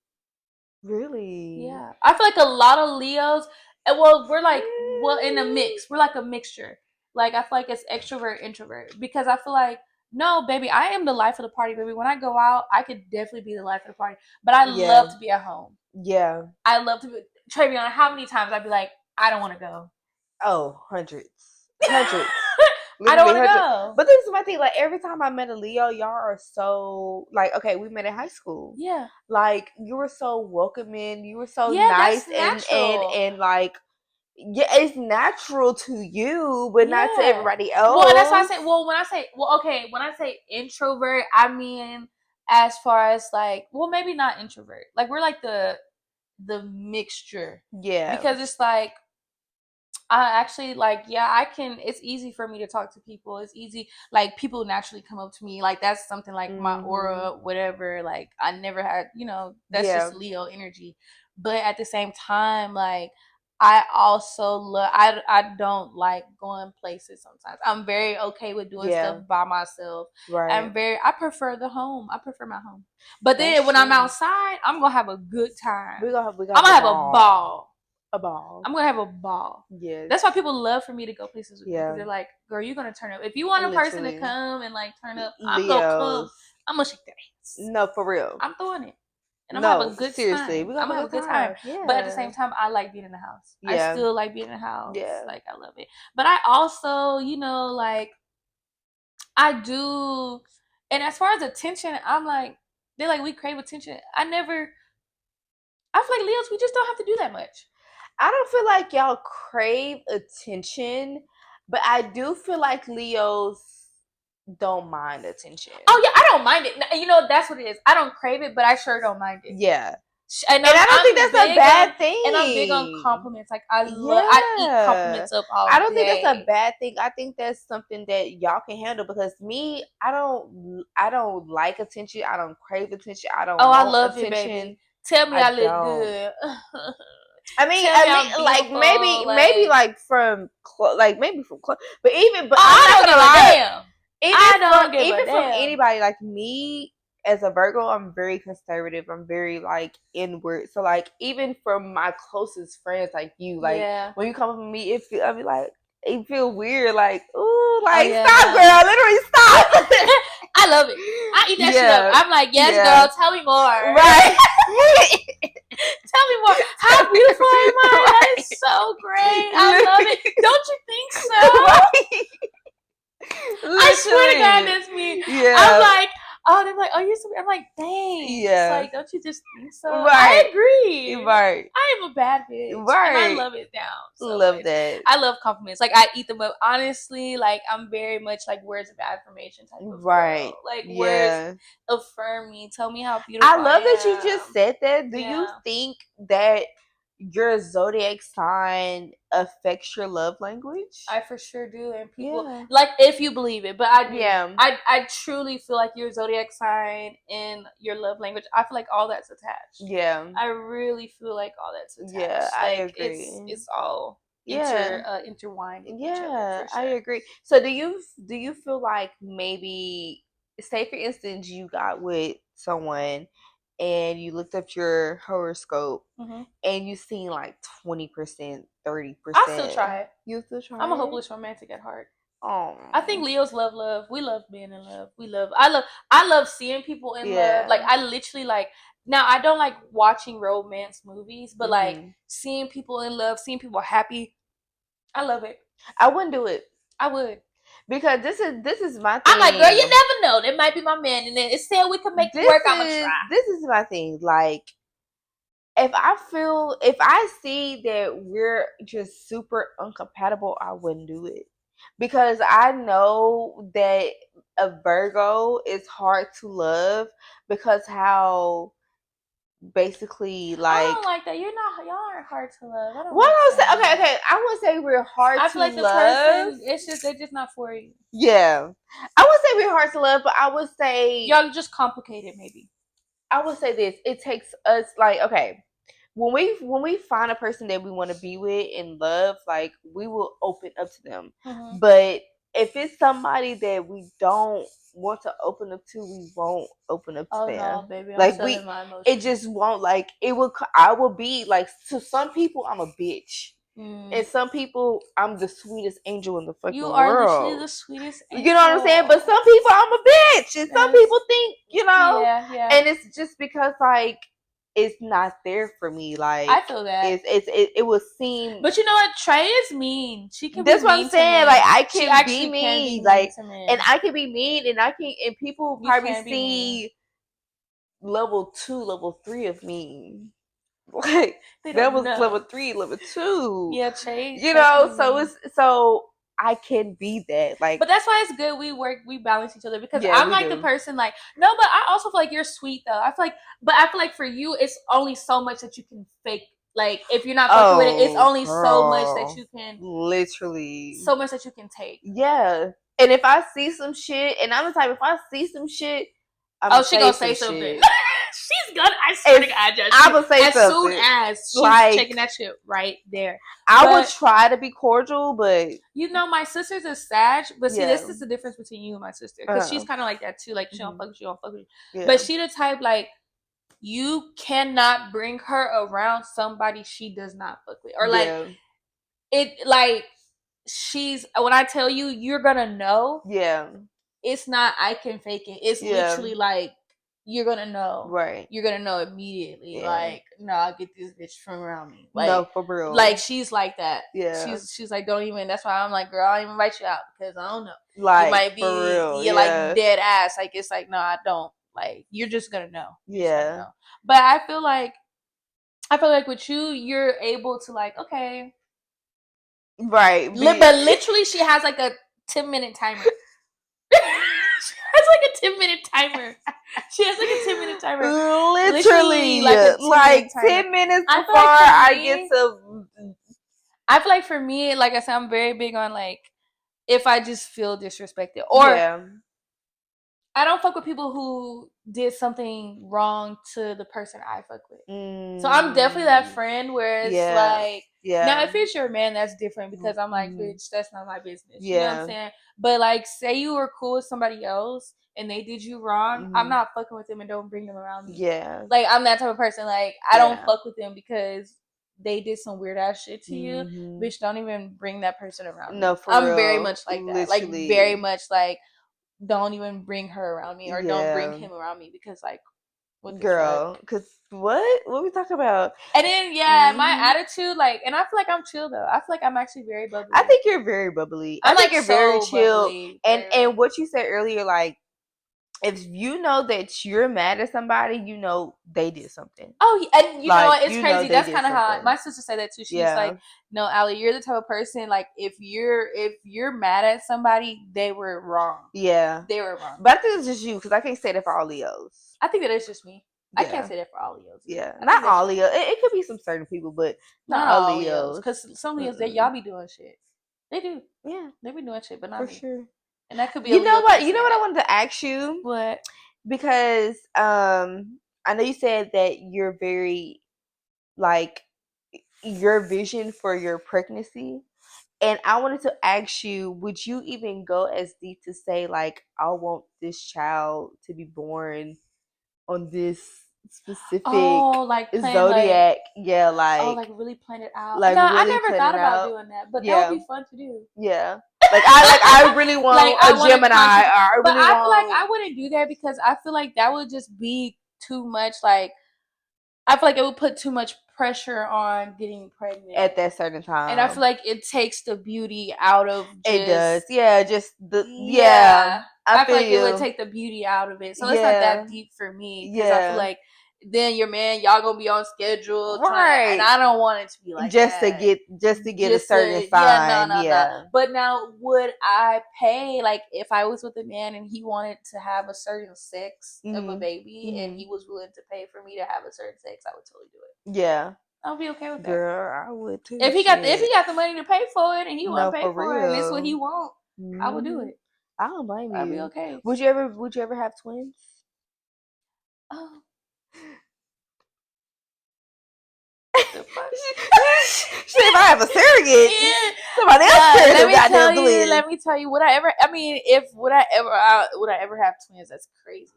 Really? Yeah. I feel like a lot of Leos. Well, we're like in a mix. We're like a mixture. Like I feel like it's extrovert, introvert, because I feel like. No, baby, I am the life of the party, baby. When I go out, I could definitely be the life of the party. But I love to be at home. Yeah. I love to be... Travion, how many times I'd be like, I don't want to go? Oh, hundreds. Hundreds. I don't want to go. But this is my thing. Like every time I met a Leo, y'all are so like okay. We met in high school. Yeah. Like you were so welcoming. You were so nice and like. Yeah, it's natural to you, but not to everybody else. Well, that's why I say. When I say introvert, I mean as far as like, well, maybe not introvert. Like we're like the mixture. Yeah. Because it's like I actually like, I can. It's easy for me to talk to people. It's easy. Like people naturally come up to me. Like that's something like my aura, whatever. Like I never had, that's just Leo energy. But at the same time, like. I also love. I don't like going places. Sometimes I'm very okay with doing stuff by myself. Right. I prefer the home. I prefer my home. But then when I'm outside, I'm gonna have a good time. I'm gonna have a ball. A ball. I'm gonna have a ball. Yeah. That's why people love for me to go places with me. Because they're like, girl, you're gonna turn up. If you want a person to come and like turn up, I'm gonna come. I'm gonna shake their hands. No, for real. I'm throwing it. And I'm gonna have a good seriously, time. I'm gonna have a good time. Yeah. But at the same time, I like being in the house. Yeah. I still like being in the house. Yeah. Like, I love it. But I also, like, I do. And as far as attention, I'm like, they're like, we crave attention. I feel like Leos, we just don't have to do that much. I don't feel like y'all crave attention, but I do feel like Leos don't mind attention. Oh yeah, I don't mind it. That's what it is. I don't crave it, but I sure don't mind it. Yeah. And I don't think that's a bad thing. And I'm big on compliments. Like I eat compliments up all day. I don't think that's a bad thing. I think that's something that y'all can handle because me, I don't like attention. I don't crave attention. I don't. Oh, I love attention. It, baby. Tell me I look good. I mean, like maybe like from maybe from but even but I don't give a damn. Even from anybody like me as a Virgo, I'm very conservative. I'm very like inward. So like even from my closest friends like you, like when you come up with me, I be like it feel weird. Like ooh, like stop, girl, literally stop. I love it. I eat that shit up. I'm like, yes, girl, tell me more. Right. Tell me more. How beautiful am I? That is so great. I love it. Don't you think so? Right. I swear to God, that's me. Yeah. I'm like, they're like, you're so. I'm like, dang. Yeah. It's like, don't you just think so? Right. I agree. Right. I am a bad bitch. Right. And I love it down. So love that. I love compliments. Like I eat them up. Honestly, like I'm very much like words of affirmation type of girl. Like words affirm me. Tell me how beautiful I love that you just said that. Do you think that your zodiac sign affects your love language? I for sure do, and people like if you believe it. But I do. Yeah. I truly feel like your zodiac sign and your love language. I feel like all that's attached. Yeah. I really feel like all that's attached. Yeah, I agree. It's all intertwined. Yeah, I agree. So do you feel like maybe say for instance you got with someone and you looked up your horoscope and you seen like 20%, 30%. I still try it. You still try I'm a hopeless romantic at heart. Oh. I think Leos love love. We love being in love. I love seeing people in love. Like I literally like now I don't like watching romance movies, but like seeing people in love, seeing people happy. I love it. I wouldn't do it. I would. Because this is my thing. I'm like, girl, you never know. That might be my man. And then it said we could make it work. I'm going to try. This is my thing. Like, if I see that we're just super incompatible, I wouldn't do it. Because I know that a Virgo is hard to love because how basically like I don't like that. Y'all aren't hard to love. Okay. I wouldn't say we're hard to love. I feel like the person, they're just not for you. Yeah. I would say we're hard to love, but I would say y'all just complicated maybe. I would say this. It takes us like, okay, when we find a person that we want to be with and love, like we will open up to them. Mm-hmm. But if it's somebody that we don't want to open up to, we won't open up to them. No, baby. It just won't, like, I will be like, to some people I'm a bitch. And some people I'm the sweetest angel in the fucking world. You are literally the sweetest angel. You know what I'm saying? But some people I'm a bitch. And some people think, Yeah. And it's just because like it's not there for me. Like, I feel that it would seem. But you know what? Trey is mean. She can. That's be what mean I'm saying. To like, I can she be actually mean. Can be like, mean to men. and I can be mean, and people probably see level 2, level 3 of me. Like, that was level 3, level 2. Yeah, Trey. You know, so I can be that. Like, but that's why it's good we balance each other, because I'm like the person like, no, but I also feel like you're sweet though. I feel like for you it's only so much that you can fake. Like, if you're not fucking with it, it's only so much that you can literally so much that you can take. Yeah. And if I see some shit, and I'm the type, if I see some shit, she gonna say something. She's gonna. I swear to God, I would say as something. soon as she's checking that shit right there. I would try to be cordial, but you know, my sister's a Sag, but see, this is the difference between you and my sister, because she's kind of like that too. Like, she don't fuck with you, don't fuck with you. Yeah. But she the type, like, you cannot bring her around somebody she does not fuck with, or like it. Like, she's, when I tell you, you're gonna know. Yeah. It's not I can fake it. It's literally like, you're gonna know. Right. You're gonna know immediately. Yeah. Like, no, I'll get this bitch from around me. Like, no, for real. Like, she's like that. Yeah. She's like, don't even, that's why I'm like, girl, I don't even invite you out, because I don't know. Like, you might be, for real. You're like dead ass. Like, it's like, no, I don't. Like, you're just gonna know. Yeah. Know. But I feel like with you, you're able to, like, okay. Right. But literally, she has like a 10-minute timer. It's like a 10-minute timer. She has like a 10-minute timer. Literally like 10 minutes before I get to. I feel like for me, like I said, I'm very big on, like, if I just feel disrespected, or I don't fuck with people who did something wrong to the person I fuck with. So I'm definitely that friend where it's like, now if it's your man, that's different, because I'm like, bitch, that's not my business. You know what I'm saying? But like, say you were cool with somebody else and they did you wrong, I'm not fucking with them, and don't bring them around me. Yeah. Like, I'm that type of person. Like, I don't fuck with them because they did some weird ass shit to you. Bitch, don't even bring that person around me. No, for real. I'm very much like that. Literally. Like, very much like, don't even bring her around me, or don't bring him around me, because like, what the girl, because what we talking about? And then my attitude, like, and I feel like I'm chill though. I feel like I'm actually very bubbly. I think you're very bubbly. I think you're so very chill. Bubbly, and what you said earlier, like, if you know that you're mad at somebody, you know they did something. Oh, and you know what? It's crazy. That's kind of how my sister said that too. She's like, no, Allie, you're the type of person, like, if you're mad at somebody, they were wrong. Yeah. They were wrong. But I think it's just you, because I can't say that for all Leos. I think that it's just me. Yeah. I can't say that for all Leos. Yeah. Not all Leos. It could be some certain people, but not all Leos. Because some Leos, y'all be doing shit. They do. Yeah. They be doing shit, but not for me. Sure. And that could be. You know what I wanted to ask you? What? Because I know you said that you're very, like, your vision for your pregnancy, and I wanted to ask you, would you even go as deep to say, like, I want this child to be born on this specific like zodiac? Like, like, really plan it out. Like, no, really I never thought about doing that, but that would be fun to do. Yeah. I really want like, a Gemini. But I feel like I wouldn't do that, because I feel like that would just be too much. Like, I feel like it would put too much pressure on getting pregnant at that certain time, and I feel like it takes the beauty out of. It does, yeah. Just the I feel like it would take the beauty out of it, so it's not that deep for me. Because I feel like then your man, y'all gonna be on schedule, right? And I don't want it to be like just that. to get a certain sign. No. But now, would I pay, like, if I was with a man and he wanted to have a certain sex of a baby, and he was willing to pay for me to have a certain sex, I would totally do it. Yeah. I'll be okay with that. Girl, I would too. If he got the money to pay for it, and he want to pay for it, and it's what he want, I would do it. I don't blame you. I'd be okay. Would you ever have twins? Oh. Shit, if I have a surrogate, somebody else let me tell you, would I ever have twins? That's crazy.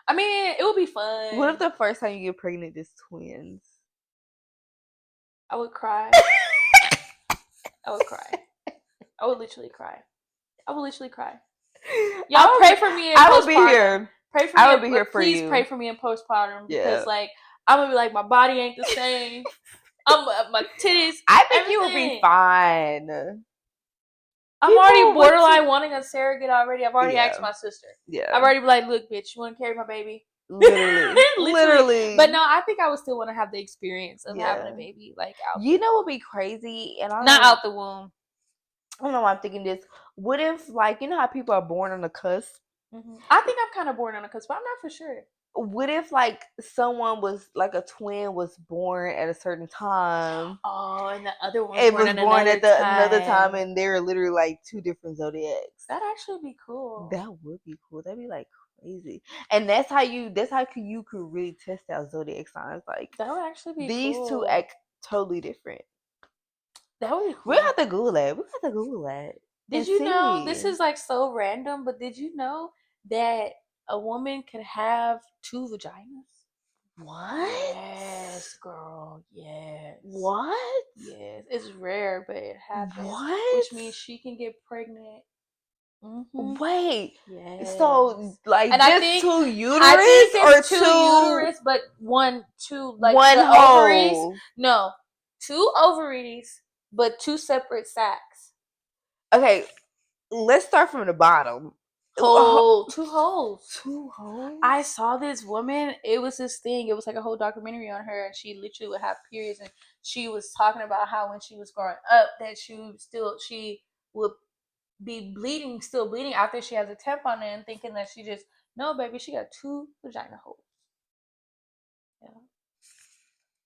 I mean, it would be fun. What if the first time you get pregnant is twins? I would cry. I would cry. I would literally cry. Y'all pray for me in postpartum. I will be here. Pray for me. I will be here for you. Please pray for me in postpartum, because like, I'm gonna be like, my body ain't the same. My titties. I think everything. you would be fine. I'm already borderline wanting a surrogate already. I've already asked my sister. Yeah. I've already been like, look, bitch, you want to carry my baby? Literally. But no, I think I would still want to have the experience of having a baby, like out. You know what would be crazy? And not out the womb. I don't know why I'm thinking this. What if, like, you know how people are born on the cusp? Mm-hmm. I think I'm kind of born on the cusp, but I'm not for sure. What if, like, someone was, like, a twin was born at a certain time? Oh, and the other one was born at another time, and they're literally, like, two different zodiacs. That'd actually be cool. That would be cool. That'd be, like, crazy. And that's how you could really test out zodiac signs. Like, that would actually be these cool. two act totally different. That would be cool. We'll have to Google that. Did you know, this is like so random, but did you know that a woman can have 2 vaginas? What? Yes, girl. Yes. What? Yes. It's rare, but it happens. What? Which means she can get pregnant. Mm-hmm. Wait. Yes. So, like, and just 2 uterus or 2 uterus, but 2 like one the hole. Ovaries? No, 2 ovaries, but 2 separate sacs. Okay, let's start from the bottom. 2 holes. 2 holes? I saw this woman. It was this thing. It was like a whole documentary on her, and she literally would have periods, and she was talking about how when she was growing up that she would be still bleeding after she has a tampon in, thinking that she just, no, baby, she got 2 vagina holes.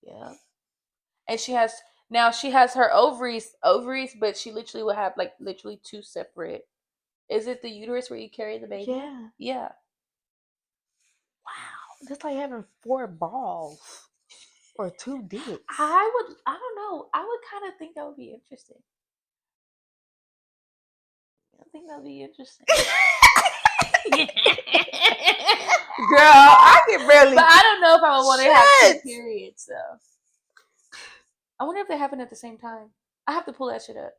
Yeah. And she has her ovaries, but she literally would have like literally 2 separate. Is it the uterus where you carry the baby? Yeah. Wow. That's like having 4 balls or 2 dicks. I don't know. I would kind of think that would be interesting. I think that would be interesting. Girl, I can barely. But I don't know if I would want to have 2 periods though. I wonder if they happen at the same time. I have to pull that shit up.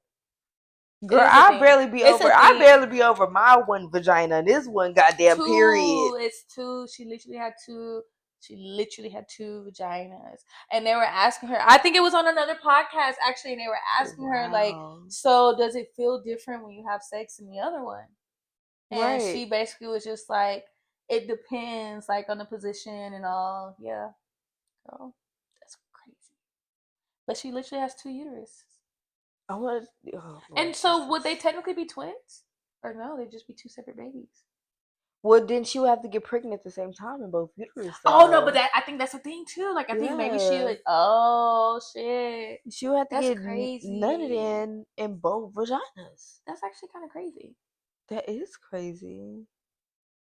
Girl, I barely be over my 1 vagina and this 1 goddamn 2, period. It's 2. She literally had 2 vaginas. And they were asking her, I think it was on another podcast actually, and they were asking her like, so does it feel different when you have sex in the other one? And she basically was just like, it depends, like, on the position and all. Yeah. Girl, that's crazy. But she literally has 2 uteruses. And so would they technically be twins? Or no, they'd just be 2 separate babies. Well, then she would have to get pregnant at the same time in both uterus. Oh no, but I think that's a thing too. Like I think maybe she would. Oh shit, she would have to get crazy. nutted in both vaginas. That's actually kind of crazy. That is crazy.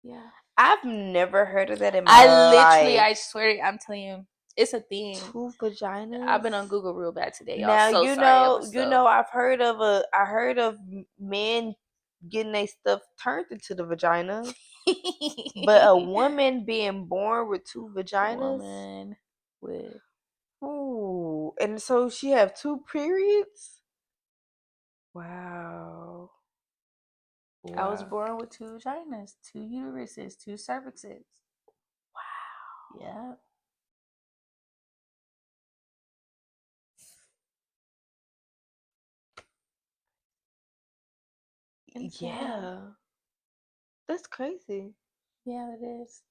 Yeah, I've never heard of that in my life. I swear, I'm telling you, it's a thing. 2 vaginas. I've been on Google real bad today. Now I've heard of men getting their stuff turned into the vagina, but a woman being born with 2 vaginas. Ooh, and so she have 2 periods. Wow. I was born with 2 vaginas, 2 uteruses, 2 cervixes. Wow. Yeah. Yeah. That's crazy. Yeah, it is.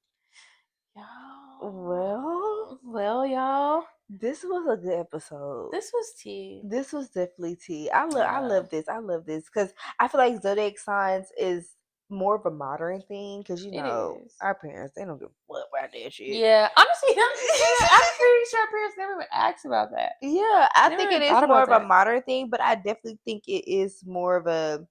Y'all. Well, y'all. This was a good episode. This was tea. This was definitely tea. I love this because I feel like zodiac signs is more of a modern thing because our parents, they don't give a fuck about that shit. Yeah, honestly, I'm pretty sure our parents never even asked about that. Yeah, I think it is more of a modern thing, but I definitely think it is more of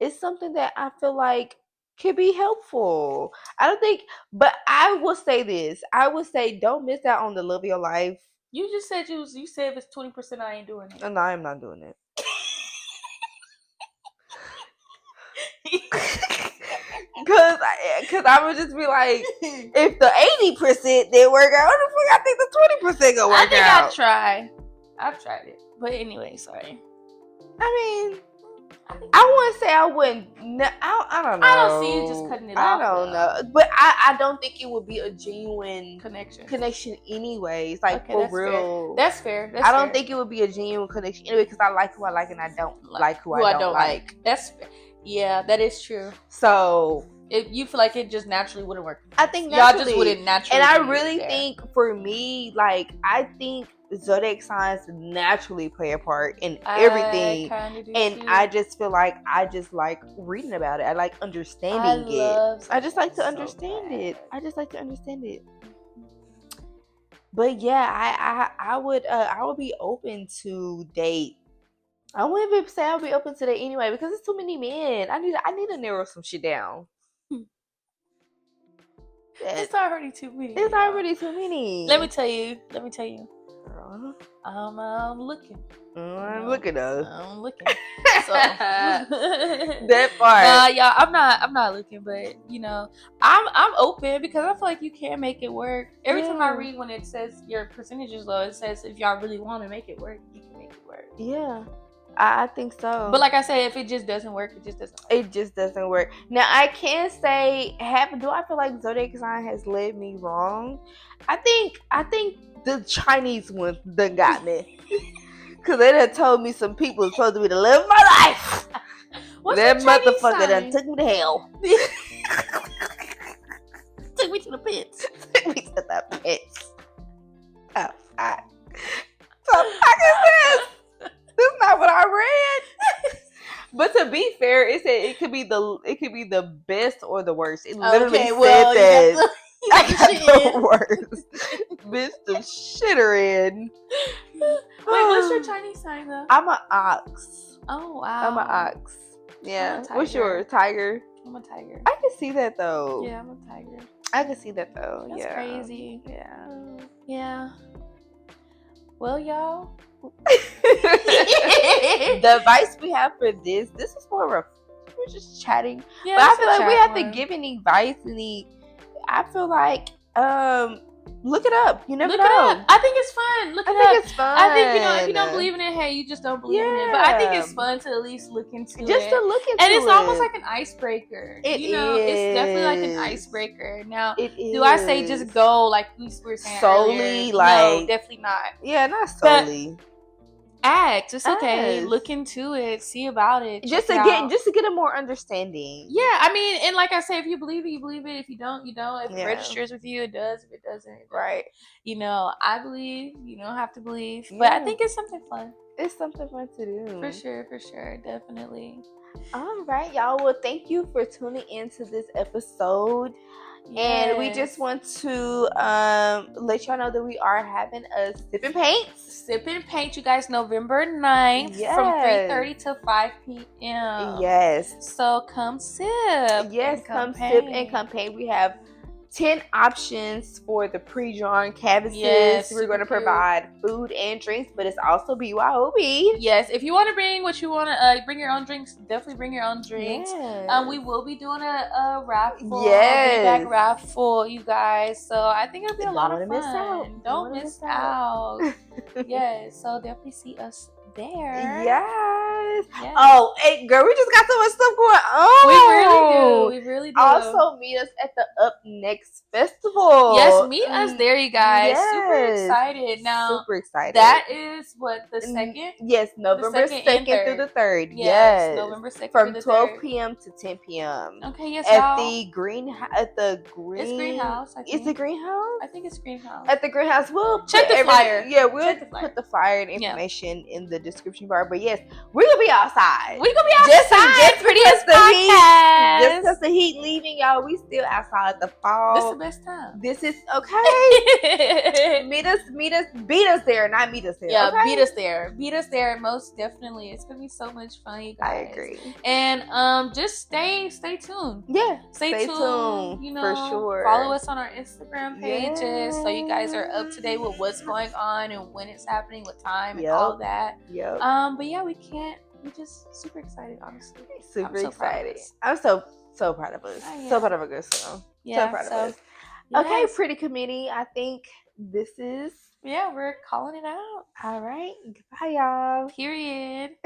it's something that I feel like could be helpful. I don't think, but I will say this. I would say don't miss out on the love of your life. You just said you said if it's 20%, I ain't doing it. No, I'm not doing it. Cause I would just be like, if the 80% didn't work out, what the fuck I think the 20% gonna work out? I think I've tried it. But anyway, sorry. I mean, I wouldn't say I wouldn't. No, I don't know. I don't see you just cutting it off. I don't know, but I don't think it would be a genuine connection anyways. Like, okay, for real. That's fair. I don't think it would be a genuine connection anyway, because I like who I like and I don't like who I don't like. That's fair. Yeah, that is true. So if you feel like it just naturally wouldn't work, I think y'all just wouldn't naturally. And I really think for me, like, I think zodiac signs naturally play a part in everything, and I just feel like I just like reading about it. I like understanding it. I just like to understand it. I just like to understand it. But yeah, I would be open to date. I wouldn't even say I'll be open to date anyway, because it's too many men. I need to narrow some shit down. It's already too many. It's already too many. Let me tell you. I'm looking. I'm looking though. I'm looking. So that part. Yeah, I'm not looking, but you know, I'm open, because I feel like you can make it work. Every time I read when it says your percentage is low, it says if y'all really want to make it work, you can make it work. Yeah. I think so. But like I said, if it just doesn't work, it just doesn't work. It just doesn't work. Now, I can say, do I feel like zodiac sign has led me wrong? I think the Chinese one done got me. Because they done told me some people supposed to be to live my life. That motherfucker done took me to hell. Took me to the pits. Took me to the pits. Oh, fuck. So fuck is this? That's not what I read. But to be fair, it said it could be the best or the worst. It literally said that. I got the worst. Bitch, the shitter in. Wait, what's your Chinese sign though? I'm an ox. Oh wow. I'm an ox. Yeah. What's yours? Tiger? I'm a tiger. I can see that though. Yeah, I'm a tiger. I can see that though. That's crazy. Yeah. Yeah. Well, y'all. The advice we have for this is more of we're just chatting. Yeah, but I feel like we have to give any advice, I feel like look it up. You never know. I think it's fun. Look it up. It's fun. I think if you don't believe in it, hey, you just don't believe in it. But I think it's fun to at least look into it. Just to look into it. And it's almost like an icebreaker. It's definitely like an icebreaker. Now, do I say just go like we were saying solely earlier? like no, definitely not. Yeah, not solely. Ask. It's okay. Look into it. See about it. Just to get a more understanding. Yeah, I mean, and like I say, if you believe it, you believe it. If you don't, you don't. If it registers with you, it does. If it doesn't, it doesn't. Right. You know, I believe. You don't have to believe, but I think it's something fun. It's something fun to do. For sure, definitely. All right, y'all. Well, thank you for tuning into this episode. Yes. And we just want to let y'all know that we are having a Sip and Paint, you guys, November 9th from 3:30 to 5 p.m. Yes. So come sip. Yes, come sip and come paint. We have 10 options for the pre-drawn canvases. Yes, we're going to provide food and drinks, but it's also BYOB. Yes, if you want to bring what you want to bring your own drinks, definitely bring your own drinks. Yes. We will be doing a raffle, a bag raffle, you guys. So I think it'll be a lot of fun. Don't miss out. Yes, so definitely see us there. Yes. Oh, hey, girl, we just got so much stuff going on. We really do. Also, meet us at the Up Next Festival. Yes, meet us there, you guys. Yes. Super excited. Now, super excited. That is what, the 2nd? Yes, November 2nd through the 3rd. Yes. November 2nd from 12 p.m. to 10 p.m. Okay, yes, at the greenhouse. It's greenhouse. Is it greenhouse? I think it's greenhouse. At the greenhouse. We'll check the flyer. Yeah, we'll put the flyer and information in the description bar. But yes, we're gonna be outside. We're gonna be outside. Just Prettiest podcast. Just because the heat leaving, y'all, we still outside the fall. This is the best time. This is okay. Beat us there, not meet us there. Yeah, okay? Beat us there. Most definitely, it's gonna be so much fun, you guys. I agree. And just stay tuned. Yeah, stay tuned. You know, for sure. Follow us on our Instagram pages so you guys are up to date with what's going on and when it's happening, what time, and all that. Yep. But yeah, we're just super excited, honestly. Super excited. I'm so proud of us. Yeah. So proud of a good song. Yeah, so proud of us. Yes. Okay, pretty committee. I think this is we're calling it out. All right. Goodbye, y'all. Period.